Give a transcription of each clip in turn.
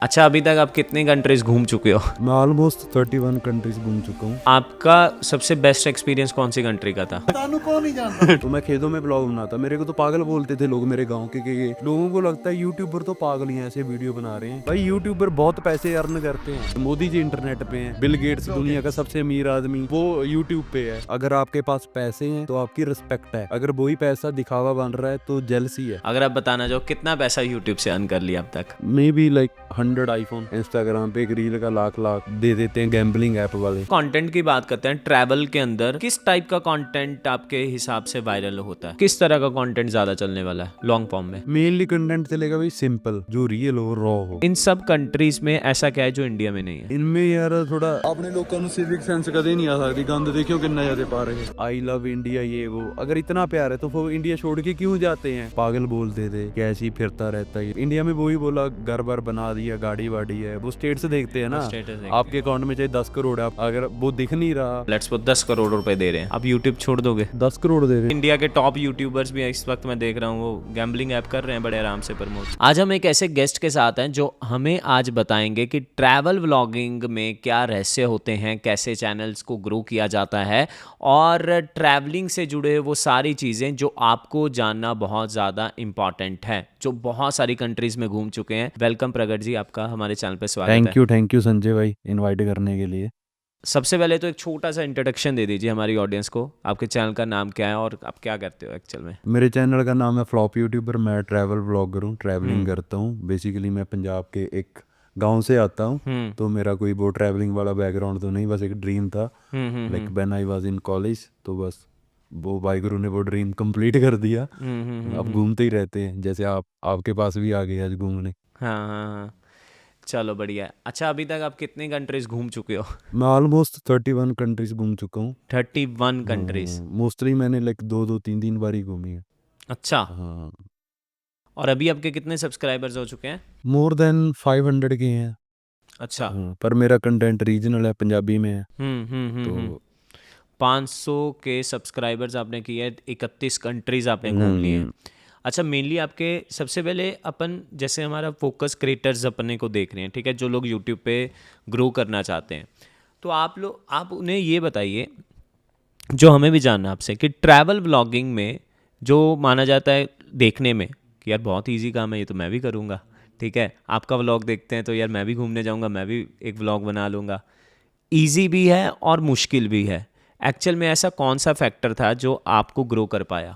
अच्छा, अभी तक आप कितनी कंट्रीज घूम चुके हो? मैं ऑलमोस्ट 31 कंट्रीज घूम चुका हूँ। आपका सबसे बेस्ट एक्सपीरियंस कौन सी कंट्री का था? तो मैं खेतों में ब्लॉग बनाता, मेरे को तो पागल बोलते थे लोग मेरे गांव के कि लोगों को लगता है यूट्यूबर तो पागल ही हैं, ऐसे वीडियो बना रहे हैं। भाई यूट्यूबर बहुत पैसे अर्न करते हैं। मोदी जी इंटरनेट पे हैं, बिल गेट्स दुनिया का सबसे अमीर आदमी वो यूट्यूब पे है। अगर आपके पास पैसे हैं तो आपकी रिस्पेक्ट है, अगर वही पैसा दिखावा बन रहा है तो जेलसी है। अगर आप बताना चाहो कितना पैसा यूट्यूब से अर्न कर लिया अब तक? May be like 100 iPhone. Instagram पे एक रील का लाख दे देते हैं गैम्बलिंग ऐप वाले। कंटेंट की बात करते हैं, ट्रैवल के अंदर किस टाइप का कंटेंट आपके हिसाब से वायरल होता है? किस तरह का कंटेंट ज्यादा चलने वाला है लॉन्ग फॉर्म में? मेनली कंटेंट चलेगा भाई सिंपल, जो रियल हो, रॉ हो। इन सब कंट्रीज में ऐसा क्या है जो इंडिया में नहीं है? इनमें यार थोड़ा अपने लोगों ਨੂੰ सिविक सेंस कदे नहीं आ सकती। गंद देखियो कितना ज्यादा पा रहे हैं। आई लव इंडिया ये वो, अगर इतना प्यार है तो वो इंडिया छोड़ के क्यों जाते हैं? पागल बोलते थे कैसे ही फिरता रहता है इंडिया में। वही बोला घर बार बना दिया, गाड़ी वाड़ी है। वो स्टेट से देखते हैं ना, आपके अकाउंट में चाहे 10 करोड़ है, अगर वो दिख नहीं रहा। लेट्स वो 10 करोड़ रुपए दे रहे हैं, आप यूट्यूब छोड़ दोगे? 10 करोड़ दे रहे। इंडिया के टॉप यूट्यूबर्स भी इस वक्त मैं देख रहा हूँ, वो गैम्बलिंग ऐप कर रहे हैं बड़े आराम से प्रमोट। आज हम एक ऐसे गेस्ट के साथ हैं जो हमें आज बताएंगे कि ट्रैवल व्लॉगिंग में क्या रहस्य होते हैं, कैसे चैनल्स को ग्रो किया जाता है और ट्रैवलिंग से जुड़े वो सारी चीज़ें जो आपको जानना बहुत ज़्यादा इंपॉर्टेंट है, जो बहुत सारी कंट्रीज में घूम चुके हैं। वेलकम प्रगट जी, आपका हमारे चैनल पे स्वागत है। थैंक यू संजय भाई इनवाइट करने के लिए। सबसे पहले तो एक छोटा सा इंट्रोडक्शन दे दीजिए हमारी ऑडियंस को, आपके चैनल का नाम क्या है और आप क्या करते हो एक्चुअल में? मेरे चैनल का नाम है फ्लॉप यूट्यूबर। मैं ट्रैवल ब्लॉगर हूँ, ट्रैवलिंग करता हूँ। बेसिकली मैं पंजाब के एक गांव से आता हूँ, तो मेरा कोई वो ट्रैवलिंग वाला बैकग्राउंड तो नहीं, बस एक ड्रीम था like when I was in college. तो बस वो वाहिगुरु ने वो ड्रीम कंप्लीट कर दिया। अब घूमते ही रहते हैं, जैसे आपके पास भी आ गए आज घूमने। हाँ हाँ हाँ, चलो बढ़िया है। अच्छा, अभी तक आप कितनी कंट्रीज घूम चुके हो? मैं ऑलमोस्ट 31 कंट्रीज घूम चुका हूँ। 31 कंट्रीज? मोस्टली मैंने लाइक 2-2 3 बार ही घूमी है। अच्छा, हाँ, और अभी आपके कितने सब्सक्राइबर्स हो चुके हैं? मोर देन 500 के हैं। अच्छा। हाँ, पर मेरा कंटेंट रीजनल है, पंजाबी में है। तो 500 के सब्सक्राइबर्स आपने किए, 31 कंट्रीज आपने घूम ली हैं। हम्म, अच्छा, मेनली आपके सबसे पहले अपन जैसे हमारा फोकस क्रिएटर्स अपने को देख रहे हैं, ठीक है, जो लोग यूट्यूब पे ग्रो करना चाहते हैं, तो आप उन्हें ये बताइए, जो हमें भी जानना आपसे, कि ट्रैवल व्लॉगिंग में जो माना जाता है देखने में कि यार बहुत इजी काम है, ये तो मैं भी करूँगा, ठीक है, आपका व्लॉग देखते हैं तो यार मैं भी घूमने जाऊँगा, मैं भी एक व्लॉग बना लूँगा। ईजी भी है और मुश्किल भी है। एक्चुअल में ऐसा कौन सा फैक्टर था जो आपको ग्रो कर पाया?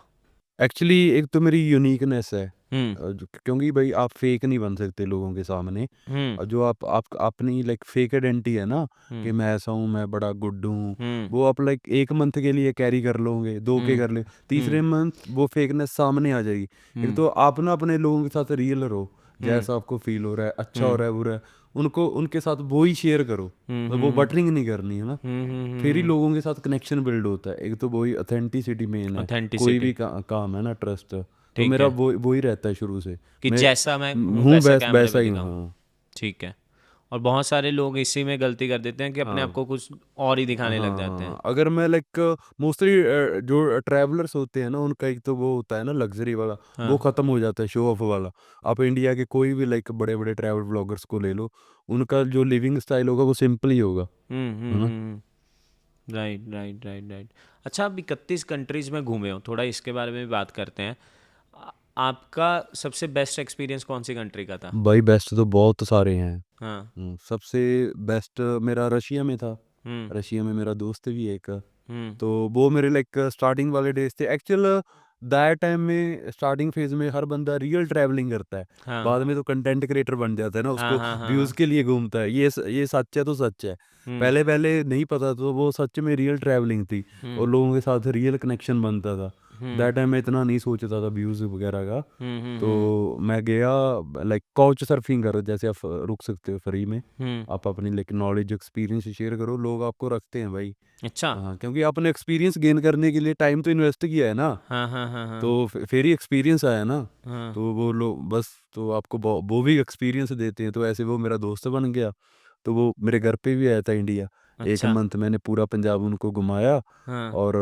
एक्चुअली एक तो मेरी यूनिकनेस है। हम्म क्योंकि भाई आप फेक नहीं बन सकते लोगों के सामने। हम्म और जो आप अपनी लाइक फेक आइडेंटिटी है ना, कि हम्म मैं ऐसा हूँ, मैं बड़ा गुड हूँ, हम्म वो आप लाइक 1 मंथ के लिए कैरी कर लोगे, 2 के हम्म कर ले, हम्म तीसरे मंथ वो फेकनेस सामने आ जाएगी। एक हम्म तो आप ना अपने लोगों के साथ रियल रहो, हम्म जैसा आपको फील हो रहा है, अच्छा हो हम्म रहा है, बुरा है, उनको उनके साथ वो ही शेयर करो। हम्म मतलब वो बटरिंग नहीं करनी है ना, फिर ही हम्म लोगों के साथ कनेक्शन बिल्ड होता है। एक तो वही ऑथेंटिसिटी मेन है। कोई ऑथेंटिसिटी, भी काम है ना, ट्रस्ट। तो ठीक मेरा है, वो ही रहता है शुरू से। कि मैं जैसा मैं हूँ हूँ वैसा कैमरे वैसा पे ही हूँ। दिखाऊं। हाँ ठीक है। और बहुत सारे लोग इसी में गलती कर देते हैं कि अपने आप हाँ को कुछ और ही दिखाने लग जाते हैं। हाँ। अगर मैं लाइक मोस्टली जो ट्रैवलर्स होते हैं ना, उनका एक तो वो होता है ना लग्जरी वाला, वो हाँ। खत्म हो जाता है, शो ऑफ वाला। आप इंडिया के कोई भी लाइक बड़े बड़े ट्रैवल ब्लॉगर्स को ले लो, उनका जो लिविंग स्टाइल होगा वो सिंपल ही होगा, है ना। Right right right right. अच्छा, आप 31 कंट्रीज में घूमे हो, थोड़ा इसके बारे में भी बात करते हैं। आपका सबसे बेस्ट एक्सपीरियंस कौन सी कंट्री का था? भाई बेस्ट तो बहुत सारे हैं। हाँ। सबसे बेस्ट मेरा रशिया में था। हम्म रशिया में मेरा दोस्त भी एक। हम्म तो वो मेरे लाइक स्टार्टिंग वाले डेज थे एक्चुअल। दैट टाइम में स्टार्टिंग फेज में हर बंदा रियल ट्रैवलिंग करता है। हाँ बाद में तो कंटेंट क्रिएटर बन जाता है ना, हाँ उसको हाँ हाँ व्यूज हाँ। के लिए घूमता है। ये सच है तो सच है। हम्म पहले पहले नहीं पता, तो वो सच में रियल ट्रैवलिंग थी हम्म और लोगों के साथ रियल कनेक्शन बनता था। हम्म दैट टाइम में इतना नहीं सोचता था व्यूज वगैरह का। हम्म तो हम्म मैं गया लाइक काउच सर्फिंग करो, जैसे आप रुक सकते हो फ्री में। हम्म। आप अपनी लाइक नॉलेज एक्सपीरियंस शेयर करो, लोग आपको रखते हैं भाई। अच्छा। हाँ, क्योंकि आपने एक्सपीरियंस गेन करने के लिए टाइम तो इन्वेस्ट किया है ना। हाँ हाँ हाँ तो हाँ फिर ही एक्सपीरियंस आया ना। हाँ। तो वो लोग बस, तो आपको वो भी एक्सपीरियंस देते हैं। तो ऐसे वो मेरा दोस्त बन गया। तो वो मेरे घर पे भी आया था इंडिया। एक अच्छा। मंथ मैंने पूरा पंजाब उनको घुमाया। हाँ और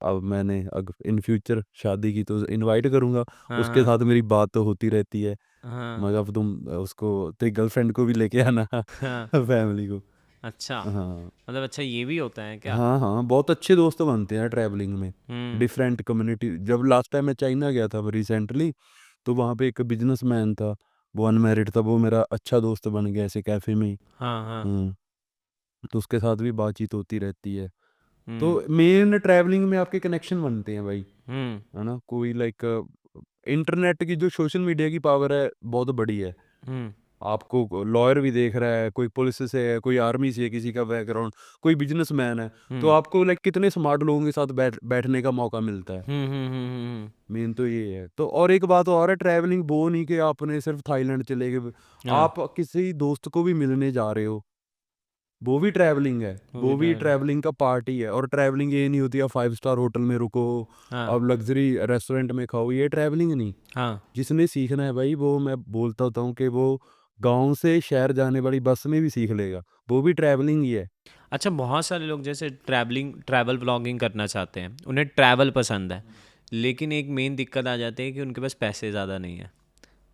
अब मैंने इन फ्यूचर शादी की तो इनवाइट करूँगा। हाँ उसके हाँ साथ मेरी बात तो होती रहती है। हाँ मगर अब तुम उसको तेरी गर्लफ्रेंड को भी लेके आना हाँ। फैमिली को। अच्छा, हाँ मतलब अच्छा ये भी होता है क्या? हाँ हाँ, बहुत अच्छे दोस्त बनते हैं ट्रैवलिंग में। हम्म। डिफरेंट कम्युनिटी, जब लास्ट टाइम मैं चाइना गया था रिसेंटली, तो वहाँ पे एक बिजनेसमैन था, वो अनमैरिड था, वो मेरा अच्छा दोस्त बन गया ऐसे कैफे में ही। हाँ हाँ। हम्म, तो उसके साथ भी बातचीत होती रहती है। तो हम्म मेन ट्रैवलिंग में आपके कनेक्शन बनते हैं भाई, हम्म है ना। कोई लाइक इंटरनेट की जो सोशल मीडिया की पावर है बहुत बड़ी है। हम्म आपको लॉयर भी देख रहा है, कोई पुलिस से है, कोई आर्मी से है, किसी का बैकग्राउंड, कोई बिजनेसमैन है। तो हम्म आपको लाइक कितने स्मार्ट लोगों के साथ बैठने का मौका मिलता है। हम्म। मेन तो ये है। तो और एक बात और है, ट्रैवलिंग वो नहीं कि आपने सिर्फ थाईलैंड चले गए, हाँ, आप किसी दोस्त को भी मिलने जा रहे हो, वो भी ट्रैवलिंग है। वो भी वो भी ड्राइवर। ट्रैवलिंग का पार्ट ही है। और ट्रैवलिंग ये नहीं होती आप 5 स्टार होटल में रुको, हाँ अब लग्जरी रेस्टोरेंट में खाओ, ये ट्रैवलिंग नहीं। हाँ। जिसने सीखना है भाई, वो मैं बोलता होता हूँ कि वो गांव से शहर जाने वाली बस में भी सीख लेगा, वो भी ट्रैवलिंग ही है। अच्छा, बहुत सारे लोग जैसे ट्रैवल व्लॉगिंग करना चाहते हैं, उन्हें ट्रैवल पसंद है, लेकिन एक मेन दिक्कत आ जाती है कि उनके पास पैसे ज़्यादा नहीं है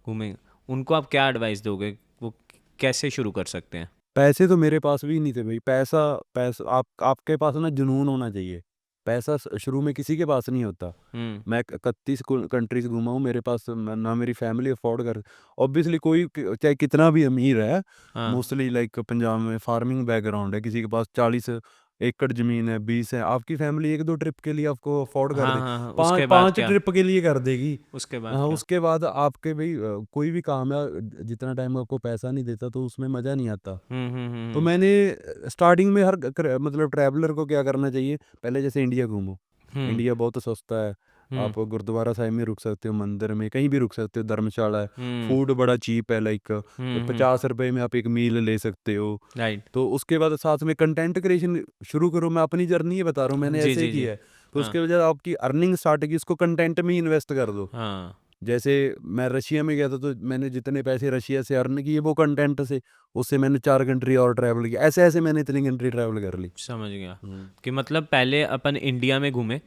घूमेंगे। उनको आप क्या एडवाइस दोगे, वो कैसे शुरू कर सकते हैं? पैसे तो मेरे पास भी नहीं थे भाई। पैसा पैसा आपके पास ना जुनून होना चाहिए। पैसा शुरू में किसी के पास नहीं होता। हम्म मैं 31 कंट्रीज घूमा हूँ, मेरे पास ना मेरी फैमिली अफोर्ड कर, ऑब्वियसली कोई चाहे कितना भी अमीर है, हाँ मोस्टली लाइक पंजाब में फार्मिंग बैकग्राउंड है, किसी के पास 40 एकड़ ज़मीन है, 20 है, आपकी फैमिली 1-2 ट्रिप के लिए आपको अफोर्ड कर हाँ दे, हाँ हाँ, पाँच उसके बाद पाँच क्या? ट्रिप के लिए कर देगी। उसके बाद हाँ, क्या? उसके बाद आपके भाई कोई भी काम है, जितना टाइम आपको पैसा नहीं देता तो उसमें मज़ा नहीं आता। तो हम्म। मैंने स्टार्टिंग में मतलब ट्रैवलर को क्या करना चाहिए, पहले जैसे इंडिया घूमो। हम्म इंडिया बहुत सस्ता है। हम्म आप गुरुद्वारा साहिब में रुक सकते हो, मंदिर में कहीं भी रुक सकते हो, धर्मशाला है। हम्म फूड बड़ा चीप है, लाइक हम्म। 50 रुपए में आप एक मील ले सकते हो। राइट। तो उसके बाद साथ में कंटेंट क्रिएशन शुरू करो। मैं अपनी जर्नी ही बता रहा हूँ, मैंने जी ऐसे जी ही जी। किया है। तो हाँ उसके वजह आपकी अर्निंग स्टार्ट की, उसको कंटेंट में ही इन्वेस्ट कर दो। हाँ। जैसे मैं रशिया में गया था, तो मैंने जितने पैसे रशिया से अर्न किए वो कंटेंट से, उससे मैंने 4 कंट्री और ट्रैवल किया, ऐसे ऐसे मैंने इतनी कंट्री ट्रैवल कर ली। समझ गया हम्म। कि मतलब पहले अपन इंडिया में घूमे,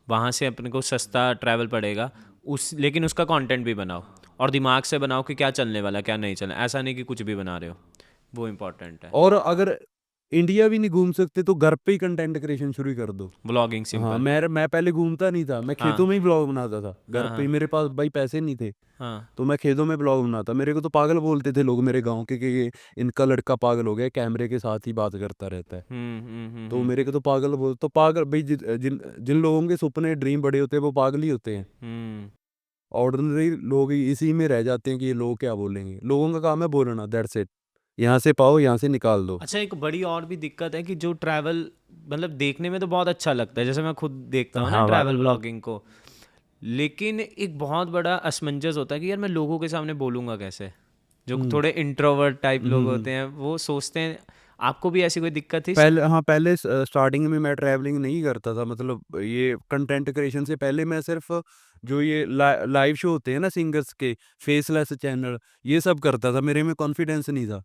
वहाँ से अपने को सस्ता ट्रैवल पड़ेगा, उस लेकिन उसका कंटेंट भी बनाओ, और दिमाग से बनाओ कि क्या चलने वाला क्या नहीं चलना, ऐसा नहीं कि कुछ भी बना रहे हो। वो इम्पोर्टेंट है। और अगर इंडिया भी नहीं घूम सकते तो घर पे ही कंटेंट क्रिएशन शुरू कर दो। व्लॉगिंग हाँ, सिंपल। मैं पहले घूमता नहीं था, मैं हाँ खेतों में ही ब्लॉग बनाता था घर हाँ पे ही। हाँ मेरे पास भाई पैसे नहीं थे, हाँ। तो मैं खेतों में ब्लॉग बनाता। मेरे को तो पागल बोलते थे लोग मेरे गांव के कि ये इनका लड़का पागल हो गया, कैमरे के साथ ही बात करता रहता है। तो हम्म। मेरे को तो पागल बोल, तो पागल भाई, जिन जिन लोगों के सपने ड्रीम बड़े होते हैं वो पागल ही होते हैं। हम्म। ऑर्डिनरी लोग ही इसी में रह जाते हैं कि ये लोग क्या बोलेंगे। लोगों का काम है बोलना, दैट्स इट। यहाँ से पाओ, यहाँ से निकाल दो। अच्छा, एक बड़ी और भी दिक्कत है कि जो ट्रैवल मतलब देखने में तो बहुत अच्छा लगता है, जैसे मैं खुद देखता हूँ ना हाँ ट्रैवल व्लॉगिंग को, लेकिन एक बहुत बड़ा असमंजस होता है कि यार मैं लोगों के सामने बोलूँगा कैसे। जो हम्म थोड़े इंट्रोवर्ट टाइप लोग हम्म। होते हैं वो सोचते हैं। आपको भी ऐसी कोई दिक्कत थी? पहले, हाँ, पहले स्टार्टिंग में मैं ट्रैवलिंग नहीं करता था, मतलब ये कंटेंट क्रिएशन से पहले मैं सिर्फ जो ये लाइव शो होते हैं ना सिंगर्स के, फेसलेस चैनल, ये सब करता था। मेरे में कॉन्फिडेंस नहीं था।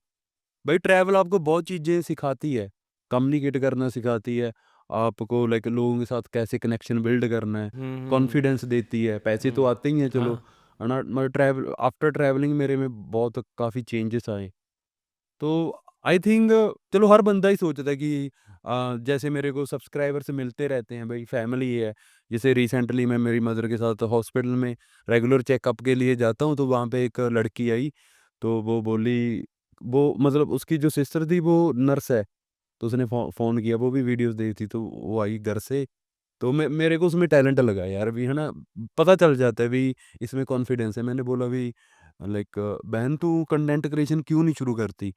भाई ट्रैवल आपको बहुत चीज़ें सिखाती है, कम्युनिकेट करना सिखाती है आपको, लाइक लोगों के साथ कैसे कनेक्शन बिल्ड करना है, हम्म। कॉन्फिडेंस देती है। पैसे तो आते ही हैं, चलो, हाँ। है ना। मगर ट्रैवल, आफ्टर ट्रैवलिंग मेरे में बहुत काफ़ी चेंजेस आए। तो आई थिंक, चलो हर बंदा ही सोचता है कि जैसे मेरे को सब्सक्राइबर्स मिलते रहते हैं भाई, फैमिली है। जैसे रिसेंटली मैं मेरी मदर के साथ हॉस्पिटल में रेगुलर चेकअप के लिए जाता हूँ, तो वहाँ पे एक लड़की आई, तो वो बोली, वो मतलब उसकी जो सिस्टर थी वो नर्स है, तो उसने फ़ोन किया, वो भी वीडियोस देखी थी, तो वो आई घर से। तो मेरे को उसमें टैलेंट लगा यार भी, है ना। पता चल जाता है भी, इसमें कॉन्फिडेंस है। मैंने बोला भी लाइक, बहन तू कंटेंट क्रिएशन क्यों नहीं शुरू करती।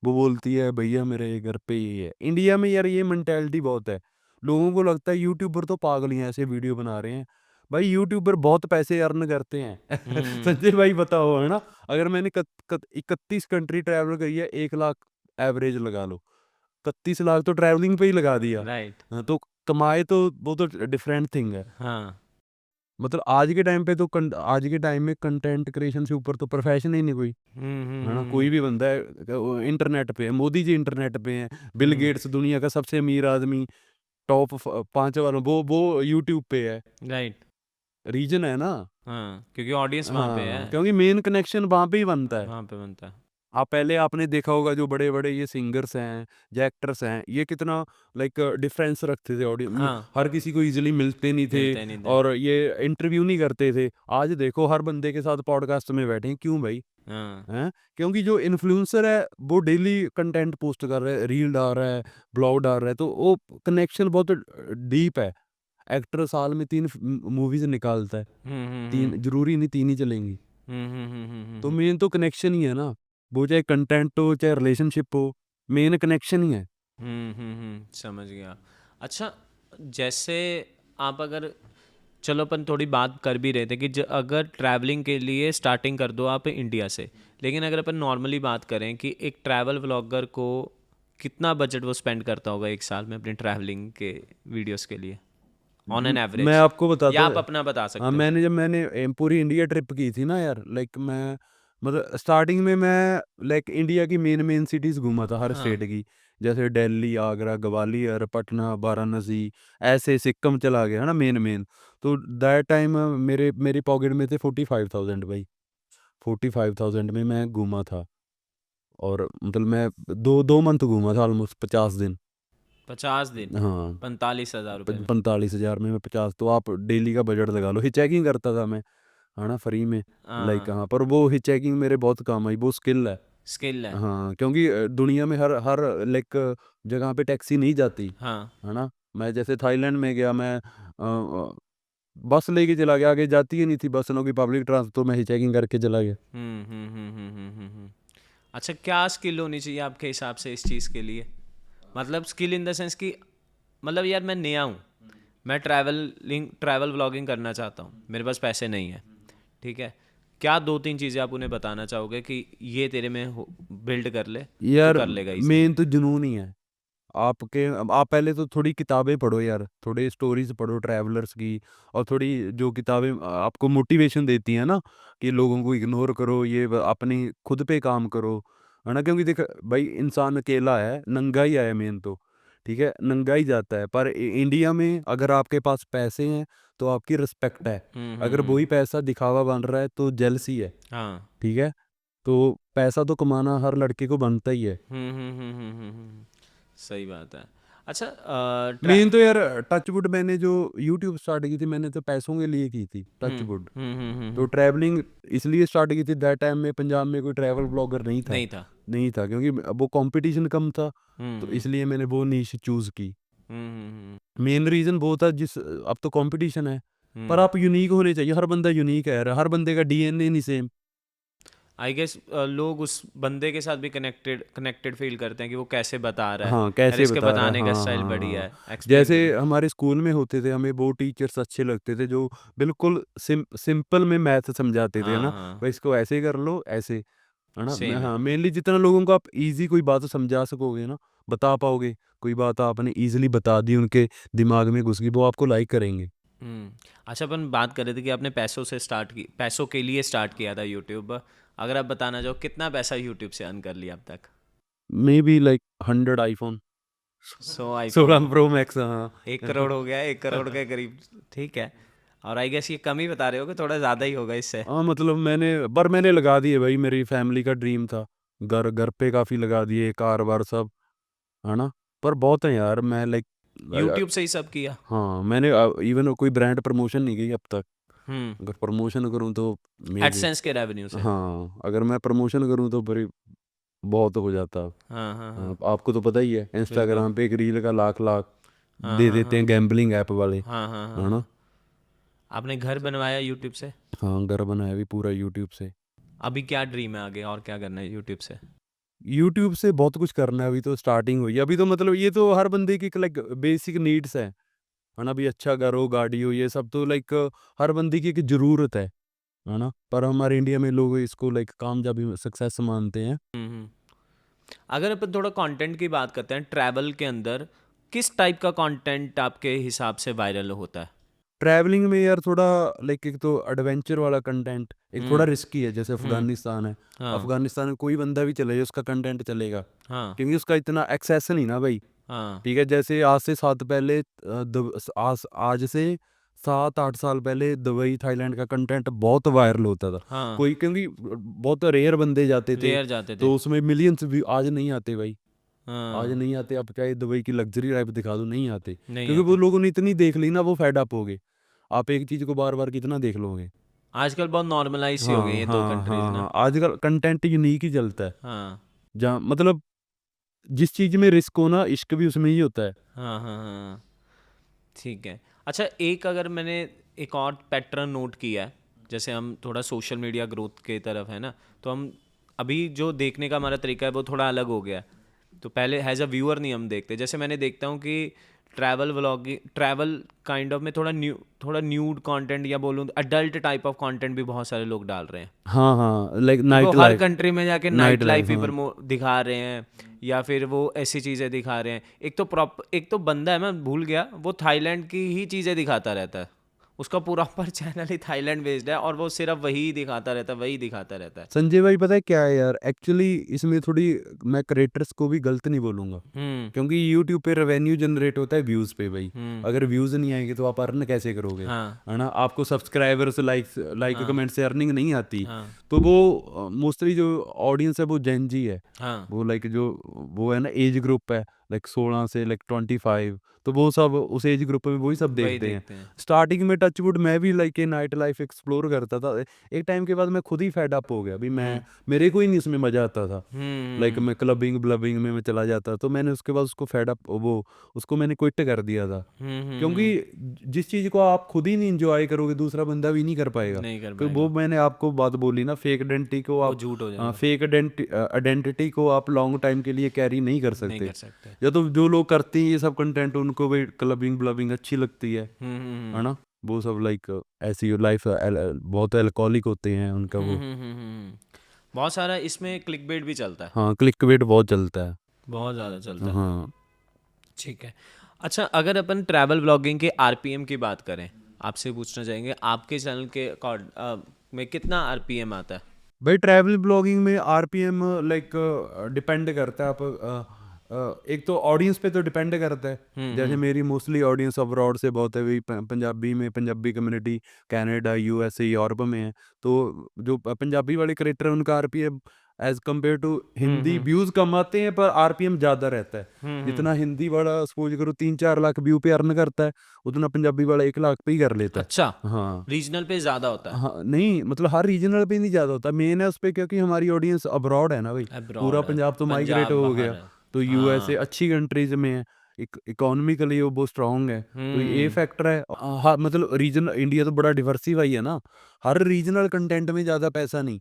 वो बोलती है भैया मेरे घर पे ही है। इंडिया में यार ये मेंटेलिटी बहुत है, लोगों को लगता है यूट्यूबर तो पागल ही हैं, ऐसे वीडियो बना रहे हैं। भाई यूट्यूबर बहुत पैसे अर्न करते हैं हम्म। संजय भाई बताओ, है ना। अगर मैंने 31 कंट्री ट्रैवल करी है, 1 लाख एवरेज लगा लो, 31 लाख तो ट्रैवलिंग पे ही लगा दिया। राइट। हाँ, तो कमाए तो वो तो डिफरेंट थिंग है। हाँ। मतलब आज के टाइम पे तो आज के टाइम में कंटेंट क्रिएशन से ऊपर तो प्रोफेशन ही नहीं कोई, है ना। कोई भी बंदा है इंटरनेट पे है, मोदी जी इंटरनेट पे हैं, बिल गेट्स दुनिया का सबसे अमीर आदमी टॉप 5 वालों वो यूट्यूब पे है। राइट। रीजन है ना। हाँ, क्योंकि ऑडियंस वहाँ पे हाँ, है, क्योंकि मेन कनेक्शन वहाँ पे ही बनता है। वहाँ पे बनता है। आप पहले आपने देखा होगा जो बड़े-बड़े ये सिंगर्स हैं, या एक्टर्स हैं, ये कितना लाइक डिफरेंस रखते थे हाँ, हर किसी को ईज़िली मिलते नहीं थे मिलते नहीं थे। और ये इंटरव्यू नहीं करते थे। आज देखो हर बंदे के साथ पॉडकास्ट में बैठे हैं, क्यों भाई? हाँ। हैं? क्योंकि जो इन्फ्लुएंसर है वो डेली कंटेंट पोस्ट कर रहा है, रील डाल रहा है, ब्लॉग डाल रहा है, तो वो कनेक्शन बहुत डीप है। एक्टर साल में 3 मूवीज़ निकालता है, हुँ, हुँ, 3 हुँ। ज़रूरी नहीं 3 ही चलेंगी। हुँ, हुँ, हुँ, हुँ, हुँ, तो हुँ। मेन तो कनेक्शन ही है ना, वो चाहे कंटेंट हो, चाहे रिलेशनशिप हो, मेन कनेक्शन ही है। हुँ, हुँ, हुँ, समझ गया। अच्छा, जैसे आप अगर, चलो अपन थोड़ी बात कर भी रहे थे कि अगर ट्रैवलिंग के लिए स्टार्टिंग कर दो आप इंडिया से, लेकिन अगर अपन नॉर्मली बात करें कि एक ट्रैवल व्लॉगर को कितना बजट वो स्पेंड करता होगा एक साल में अपनी ट्रैवलिंग के वीडियोस के लिए, ऑन एन मैं एवरेज, आपको बताता या हूँ। आप अपना बता हाँ, सकते हो? मैंने पूरी इंडिया ट्रिप की थी ना यार, लाइक मैं मतलब स्टार्टिंग में मैं लाइक इंडिया की मेन सिटीज़ घूमा था हर हाँ। स्टेट की। जैसे दिल्ली, आगरा, ग्वालियर, पटना, वाराणसी, ऐसे सिक्किम चला गया है ना मेन। तो दैट टाइम मेरी पॉकेट में थे 45,000 भाई। 45,000 में मैं घूमा था और मतलब मैं 2 मंथ घूमा था ऑलमोस्ट 50 दिन। 50 दिन, हाँ, 45,000 रुपये में। 45,000 में मैं 50, तो आप डेली का बजट लगा लो। हिचहैकिंग करता था मैं, है ना, फ्री में। लाइक हाँ, हाँ, पर वो हिचहैकिंग मेरे बहुत काम आई, वो स्किल है। स्किल है। हाँ, क्योंकि दुनिया में हर हर लाइक जगह पे टैक्सी नहीं जाती, हाँ। है ना। मैं जैसे थाईलैंड में गया, मैं बस लेके चला गया, आगे जाती ही नहीं थी बस, ना कोई पब्लिक ट्रांसपोर्ट, तो मैं हिचहैकिंग करके चला गया। अच्छा, क्या स्किल होनी चाहिए आपके हिसाब से इस चीज़ के लिए? मतलब स्किल इन द सेंस कि, मतलब यार मैं नया हूँ, मैं ट्रैवल व्लॉगिंग करना चाहता हूँ, मेरे पास पैसे नहीं है, ठीक है, क्या 2-3 चीज़ें आप उन्हें बताना चाहोगे कि ये तेरे में बिल्ड कर ले, तो यार कर लेगा इजीली? मेन तो जुनून ही है आपके। आप पहले तो थोड़ी किताबें पढ़ो यार, थोड़े स्टोरीज पढ़ो ट्रैवलर्स की, और थोड़ी जो किताबें आपको मोटिवेशन देती हैं ना, कि लोगों को इग्नोर करो, ये अपनी खुद पे काम करो, है ना। क्योंकि देख भाई, इंसान अकेला है, नंगा ही आया मेन तो, ठीक है, नंगा ही जाता है। पर इंडिया में अगर आपके पास पैसे हैं तो आपकी रिस्पेक्ट है। हम्म, अगर हम्म, वही पैसा दिखावा बन रहा है तो जेलसी है, हाँ। ठीक है। तो पैसा तो कमाना हर लड़के को बनता ही है। सही बात है। अच्छा, मेन तो यार टचवुड, मैंने जो यूट्यूब स्टार्ट की थी मैंने तो पैसों के लिए की थी, हम्म, टचवुड। हम्म, हम्म, तो ट्रैवलिंग इसलिए स्टार्ट की थी, दैट टाइम में पंजाब में कोई ट्रैवल ब्लॉगर नहीं था। नहीं था। नहीं था, क्योंकि वो कंपटीशन कम था, तो हम्म, इसलिए मैंने वो नीश चूज़ की। हम्म, मेन रीज़न वो था, जिस अब तो कंपटीशन है, पर हम्म। आप यूनिक होने चाहिए। हर बंदा यूनिक है यार, हर बंदे का डीएनए नहीं सेम। आई गेस लोग उस बंदे के साथ भी कनेक्टेड कनेक्टेड फील करते हैं कि वो कैसे बता रहा है, हाँ, यार कैसे इसके बता रहा है, बताने का हाँ, स्टाइल हाँ, बढ़िया हाँ। है, एक्सप्लेन जैसे बढ़िया। हमारे स्कूल में होते थे, हमें वो टीचर्स अच्छे लगते थे जो बिल्कुल सिंपल में मैथ समझाते थे, है हाँ, ना। हाँ, भाई इसको ऐसे कर लो, ऐसे, है ना। सेम है। हाँ, मेनली जितना लोगों को आप ईज़ी कोई बात समझा सकोगे ना, बता पाओगे, कोई बात आपने ईज़िली बता दी, उनके दिमाग में घुस गई, वो आपको लाइक करेंगे। अच्छा, अपन बात कर रहे थे कि आपने पैसों के लिए स्टार्ट किया था यूट्यूब। अगर आप बताना चाहो कितना पैसा यूट्यूब से अर्न कर लिया अब तक? May be like 100 iPhone, 16 100 iPhone, pro max, हाँ। 1 करोड़ हो गया, 1 करोड़ के करीब। ठीक है। और आई गेस ये कम ही बता रहे हो कि थोड़ा ज़्यादा ही होगा इससे? हाँ, मतलब मैंने लगा दिए भाई, मेरी फैमिली का ड्रीम था। घर घर पे काफ़ी लगा दिए, कार-वार सब, है ना? पर बहुत है यार, मैं लाइक यूट्यूब से ही सब किया? हाँ, मैंने इवन कोई ब्रांड प्रमोशन नहीं की अब तक। हम्म। अगर प्रमोशन करूँ तो मेबी, एडसेंस के रेवेन्यू से? हाँ, अगर मैं प्रमोशन करूँ तो फिर बहुत हो जाता। हाँ, हाँ, हाँ। आपको तो पता ही है, बिल्कुल। इंस्टाग्राम पे एक रील का लाख-लाख हाँ, दे हाँ, देते हैं हाँ। गैम्बलिंग ऐप वाले, हाँ, हाँ, हाँ, है हाँ। ना? आपने घर बनवाया यूट्यूब से? हाँ, घर बनाया भी पूरा यूट्यूब से। अभी क्या ड्रीम है आगे, और क्या करना है यूट्यूब से? यूट्यूब से बहुत कुछ करना है, अभी तो स्टार्टिंग हुई है। अभी तो मतलब ये तो हर बंदे की लाइक बेसिक नीड्स है ना? अभी अच्छा घर हो, गाड़ी हो, ये सब तो लाइक हर बंदे की एक ज़रूरत है ना? पर हमारे इंडिया में लोग इसको लाइक कामयाबी सक्सेस मानते हैं। हम्म। अगर अपन थोड़ा कंटेंट की बात करते हैं ट्रैवल के अंदर, किस टाइप का कंटेंट आपके हिसाब से वायरल होता है? ट्रैवलिंग में यार थोड़ा लाइक एक तो एडवेंचर वाला कंटेंट एक थोड़ा रिस्की है, जैसे अफगानिस्तान है। हाँ अफगानिस्तान में कोई बंदा भी चले जाए उसका कंटेंट चलेगा, हाँ क्योंकि उसका इतना एक्सेस नहीं ना भाई। हाँ ठीक है, जैसे आज से 7 8 साल पहले दुबई थाईलैंड का कंटेंट बहुत वायरल होता था। हाँ कोई क्योंकि बहुत रेयर बंदे जाते थे, रेयर जाते थे। तो उसमें मिलियंस व्यू आज नहीं आते भाई। आज हाँ नहीं आते, अब चाहे दुबई की लग्जरी लाइफ दिखा दो, नहीं आते, नहीं क्योंकि वो आते। लोगों ने इतनी देख ली ना, वो फेड अप हो गए। आप एक चीज को बार बार कितना देख लोगे। आजकल बहुत नॉर्मलाइज सी हो गई हाँ ये दो हाँ कंट्रीज हाँ ना। हाँ, आजकल कंटेंट यूनिक ही चलता है। हाँ जहाँ मतलब जिस चीज में रिस्क हो ना, इश्क भी उसमें ही होता है। हाँ हाँ हाँ ठीक है। अच्छा, एक अगर मैंने एक और पैटर्न नोट किया है, जैसे हम थोड़ा सोशल मीडिया ग्रोथ के तरफ है ना, तो हम अभी जो देखने का हमारा तरीका है वो थोड़ा अलग हो गया है। तो पहले हैज़ अ व्यूअर नहीं हम देखते, जैसे मैंने देखता हूँ कि travel vlogging, travel kind of में थोड़ा न्यूड कंटेंट या बोलूँ अडल्ट टाइप ऑफ कंटेंट भी बहुत सारे लोग डाल रहे हैं। हाँ हाँ, लाइक कि वो नाइट हर लाइफ। कंट्री में जाके नाइट नाइट लाइफ, लाइफ ही हाँ। दिखा रहे हैं, या फिर वो ऐसी चीज़ें दिखा रहे हैं। एक तो बंदा है, मैं भूल गया, वो थाईलैंड की ही चीज़ें दिखाता रहता है। उसका पूरा ऊपर चैनल ही थाईलैंड बेस्ड है और वो सिर्फ वही दिखाता रहता है, वही दिखाता रहता है। संजय भाई पता है क्या है यार, एक्चुअली इसमें थोड़ी मैं क्रिएटर्स को भी गलत नहीं बोलूंगा, हम्म क्योंकि यूट्यूब पे रेवेन्यू जनरेट होता है व्यूज पे भाई। हम्म अगर व्यूज नहीं आएंगे तो आप अर्न कैसे करोगे, हाँ है ना। आपको सब्सक्राइबर्स लाइक हाँ कमेंट से अर्निंग नहीं आती। हाँ तो वो मोस्टली जो ऑडियंस है वो जेन जी है। हाँ वो लाइक जो वो है ना एज ग्रुप है, लाइक 16 से लाइक 25, तो वो सब उस एज ग्रुप में वही सब वही देखते हैं। देखते हैं। स्टार्टिंग में टचवुड मैं भी लाइक ये नाइट लाइफ एक्सप्लोर करता था, एक टाइम के बाद मैं खुद ही फेड अप हो गया भी। मैं मेरे को ही नहीं उसमें मजा आता था। लाइक हम्म मैं क्लबिंग ब्लबिंग में मैं चला जाता, तो मैंने उसके बाद उसको फेड अप वो उसको मैंने क्विट कर दिया था। क्योंकि जिस चीज को आप खुद ही नहीं इंजॉय करोगे दूसरा बंदा भी नहीं कर पाएगा। नहीं कर क्योंकि वो पाएगा, मैंने आपको बात बोली ना, फेक आइडेंटिटी को वो आप झूठ हो जाएगा। फेक आइडेंटिटी को आप लॉन्ग टाइम के लिए कैरी नहीं कर नहीं सकते। कर सकते। या तो जो लोग करते हैं ये सब कंटेंट, उनको भी क्लबिंग ब्लबिंग अच्छी लगती है ना। वो सब लाइक ऐसी लाइफ बहुत अल्कोहलिक होते हैं उनका वो। बहुत सारा इसमें क्लिकबेट भी चलता है, हाँ, क्लिकबेट बहुत चलता है। बहुत ज़्यादा चलता है। हाँ ठीक है। अच्छा, अगर अपन ट्रैवल व्लॉगिंग के आरपीएम की बात करें, आपसे पूछना चाहेंगे आपके चैनल के में कितना आरपीएम आता है? भाई, ट्रैवल ब्लॉगिंग में आरपीएम लाइक डिपेंड करता है। आप एक तो ऑडियंस पे तो डिपेंड करता है। जैसे मेरी मोस्टली ऑडियंस अब्रॉड से बहुत है, वही पंजाबी में Punjabi community Canada USA Europe में है। तो जो पंजाबी वाले क्रिएटर हैं उनका RPM as compare to Hindi views कम आते हैं, पर आरपीएम ज़्यादा रहता है। जितना हिंदी वाला सपोज करो 3 4 लाख व्यू पे अर्न करता है, उतना पंजाबी वाला 1 लाख पे ही कर लेता है। अच्छा, हाँ रीजनल पे ज़्यादा होता है। हाँ, नहीं मतलब हर रीजनल पे नहीं ज़्यादा होता, मेन है उस पे, क्योंकि हमारी ऑडियंस अब्रॉड है ना भाई। पूरा अब्रॉड है, पंजाब तो माइग्रेट पंजाब हो बाहर गया, है। तो यूएसए हाँ अच्छी कंट्रीज में है, इकोनॉमिकली वो बहुत स्ट्रांग है। तो ये फैक्टर है। हाँ मतलब रीजन इंडिया तो बड़ा डिवर्सिफाई है ना। हर रीजनल कंटेंट में ज़्यादा पैसा नहीं,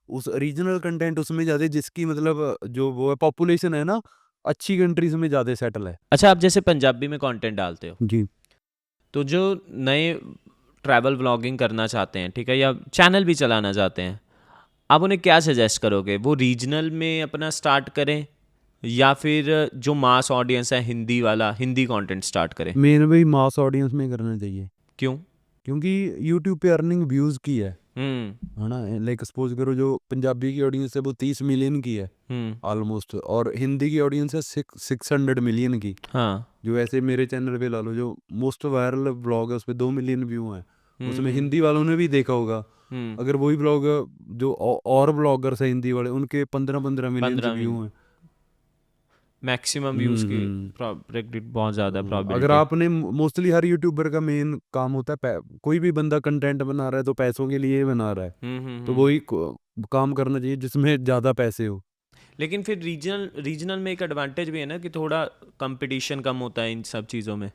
उस रीजनल कंटेंट उसमें ज़्यादा जिसकी मतलब जो वो है पॉपुलेशन है ना, अच्छी कंट्रीज में ज़्यादा सेटल है। अच्छा, आप जैसे पंजाबी में कंटेंट डालते हो, जी तो जो नए ट्रैवल व्लॉगिंग करना चाहते हैं, ठीक है, या चैनल भी चलाना चाहते हैं, आप उन्हें क्या सजेस्ट करोगे? वो रीजनल में अपना स्टार्ट करें, या फिर जो मास ऑडियंस है हिंदी वाला, हिंदी कंटेंट स्टार्ट करें? मेन भाई मास ऑडियंस में करना चाहिए, क्यों? क्योंकि यूट्यूब पे अर्निंग व्यूज़ की है हम्म है ना। लाइक सपोज करो जो पंजाबी की ऑडियंस है वो 30 मिलियन की है हम्म ऑलमोस्ट, और हिंदी की ऑडियंस है 600 मिलियन की। हाँ जो ऐसे मेरे चैनल पे ला लो, जो मोस्ट वायरल ब्लॉग है उस पर 2 मिलियन व्यू हैं, उसमें हम्म हिंदी वालों ने भी देखा होगा। हम्म अगर वही ब्लॉग जो और ब्लॉगर्स हैं हिंदी वाले, उनके 15 मिलियन 15 व्यू मिनट हैं। मैक्सिमम व्यूज़ की हम्म। प्रोबेबिलिटी बहुत ज़्यादा अगर प्रोबेबिलिटी। आपने मोस्टली हर यूट्यूबर का मेन काम होता है कोई भी बंदा कंटेंट बना रहा है तो पैसों के लिए बना रहा है, तो वही काम करना चाहिए जिसमें ज़्यादा पैसे हो। लेकिन फिर रीजनल में एक एडवांटेज भी है ना, कि थोड़ा कंपटीशन कम होता है इन सब चीज़ों में।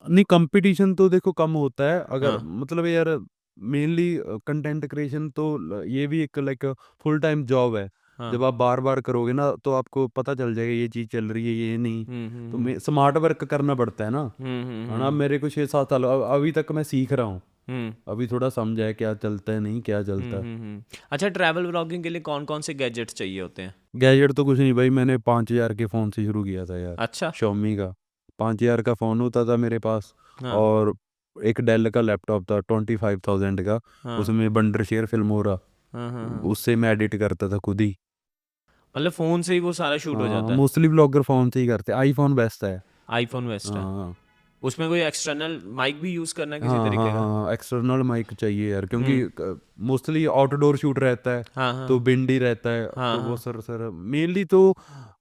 नहीं, कंपटीशन तो देखो कम होता है, अगर हाँ मतलब यार मेनली कंटेंट क्रिएशन तो ये भी एक लाइक फुल टाइम जॉब है। हाँ जब आप बार बार करोगे ना तो आपको पता चल जाएगा ये चीज़ चल रही है ये नहीं। तो स्मार्ट वर्क करना पड़ता है ना। है ना, मेरे को 6 7 साल अभी तक मैं सीख रहा हूँ। हम्म अभी थोड़ा समझा है क्या चलता है नहीं क्या चलता है। अच्छा, ट्रैवल व्लॉगिंग के लिए कौन कौन से गैजेट्स चाहिए होते हैं? गैजेट तो कुछ नहीं भाई, मैंने 5,000 के फ़ोन से शुरू किया था यार। अच्छा। शॉमी का 5,000 का फ़ोन होता था मेरे पास। हाँ और एक डेल का लैपटॉप था 25,000 का, हाँ उसमें बंडर शेयर फिल्म हो रहा, हाँ हाँ हाँ। उससे मैं एडिट करता था खुद ही। मतलब फ़ोन से ही वो सारा शूट हो हाँ जाता है। मोस्टली ब्लॉगर फ़ोन से ही करते, आईफोन बेस्ट है। आईफोन बेस्ट है। हाँ उसमें कोई एक्सटर्नल माइक भी यूज़ करना है किसी हाँ हाँ तरीके का? हाँ, एक्सटर्नल माइक चाहिए यार, हम्म। क्योंकि मोस्टली आउटडोर शूट रहता है, हाँ तो हाँ विंडी रहता है, हाँ तो वो हाँ। सर सर मेनली तो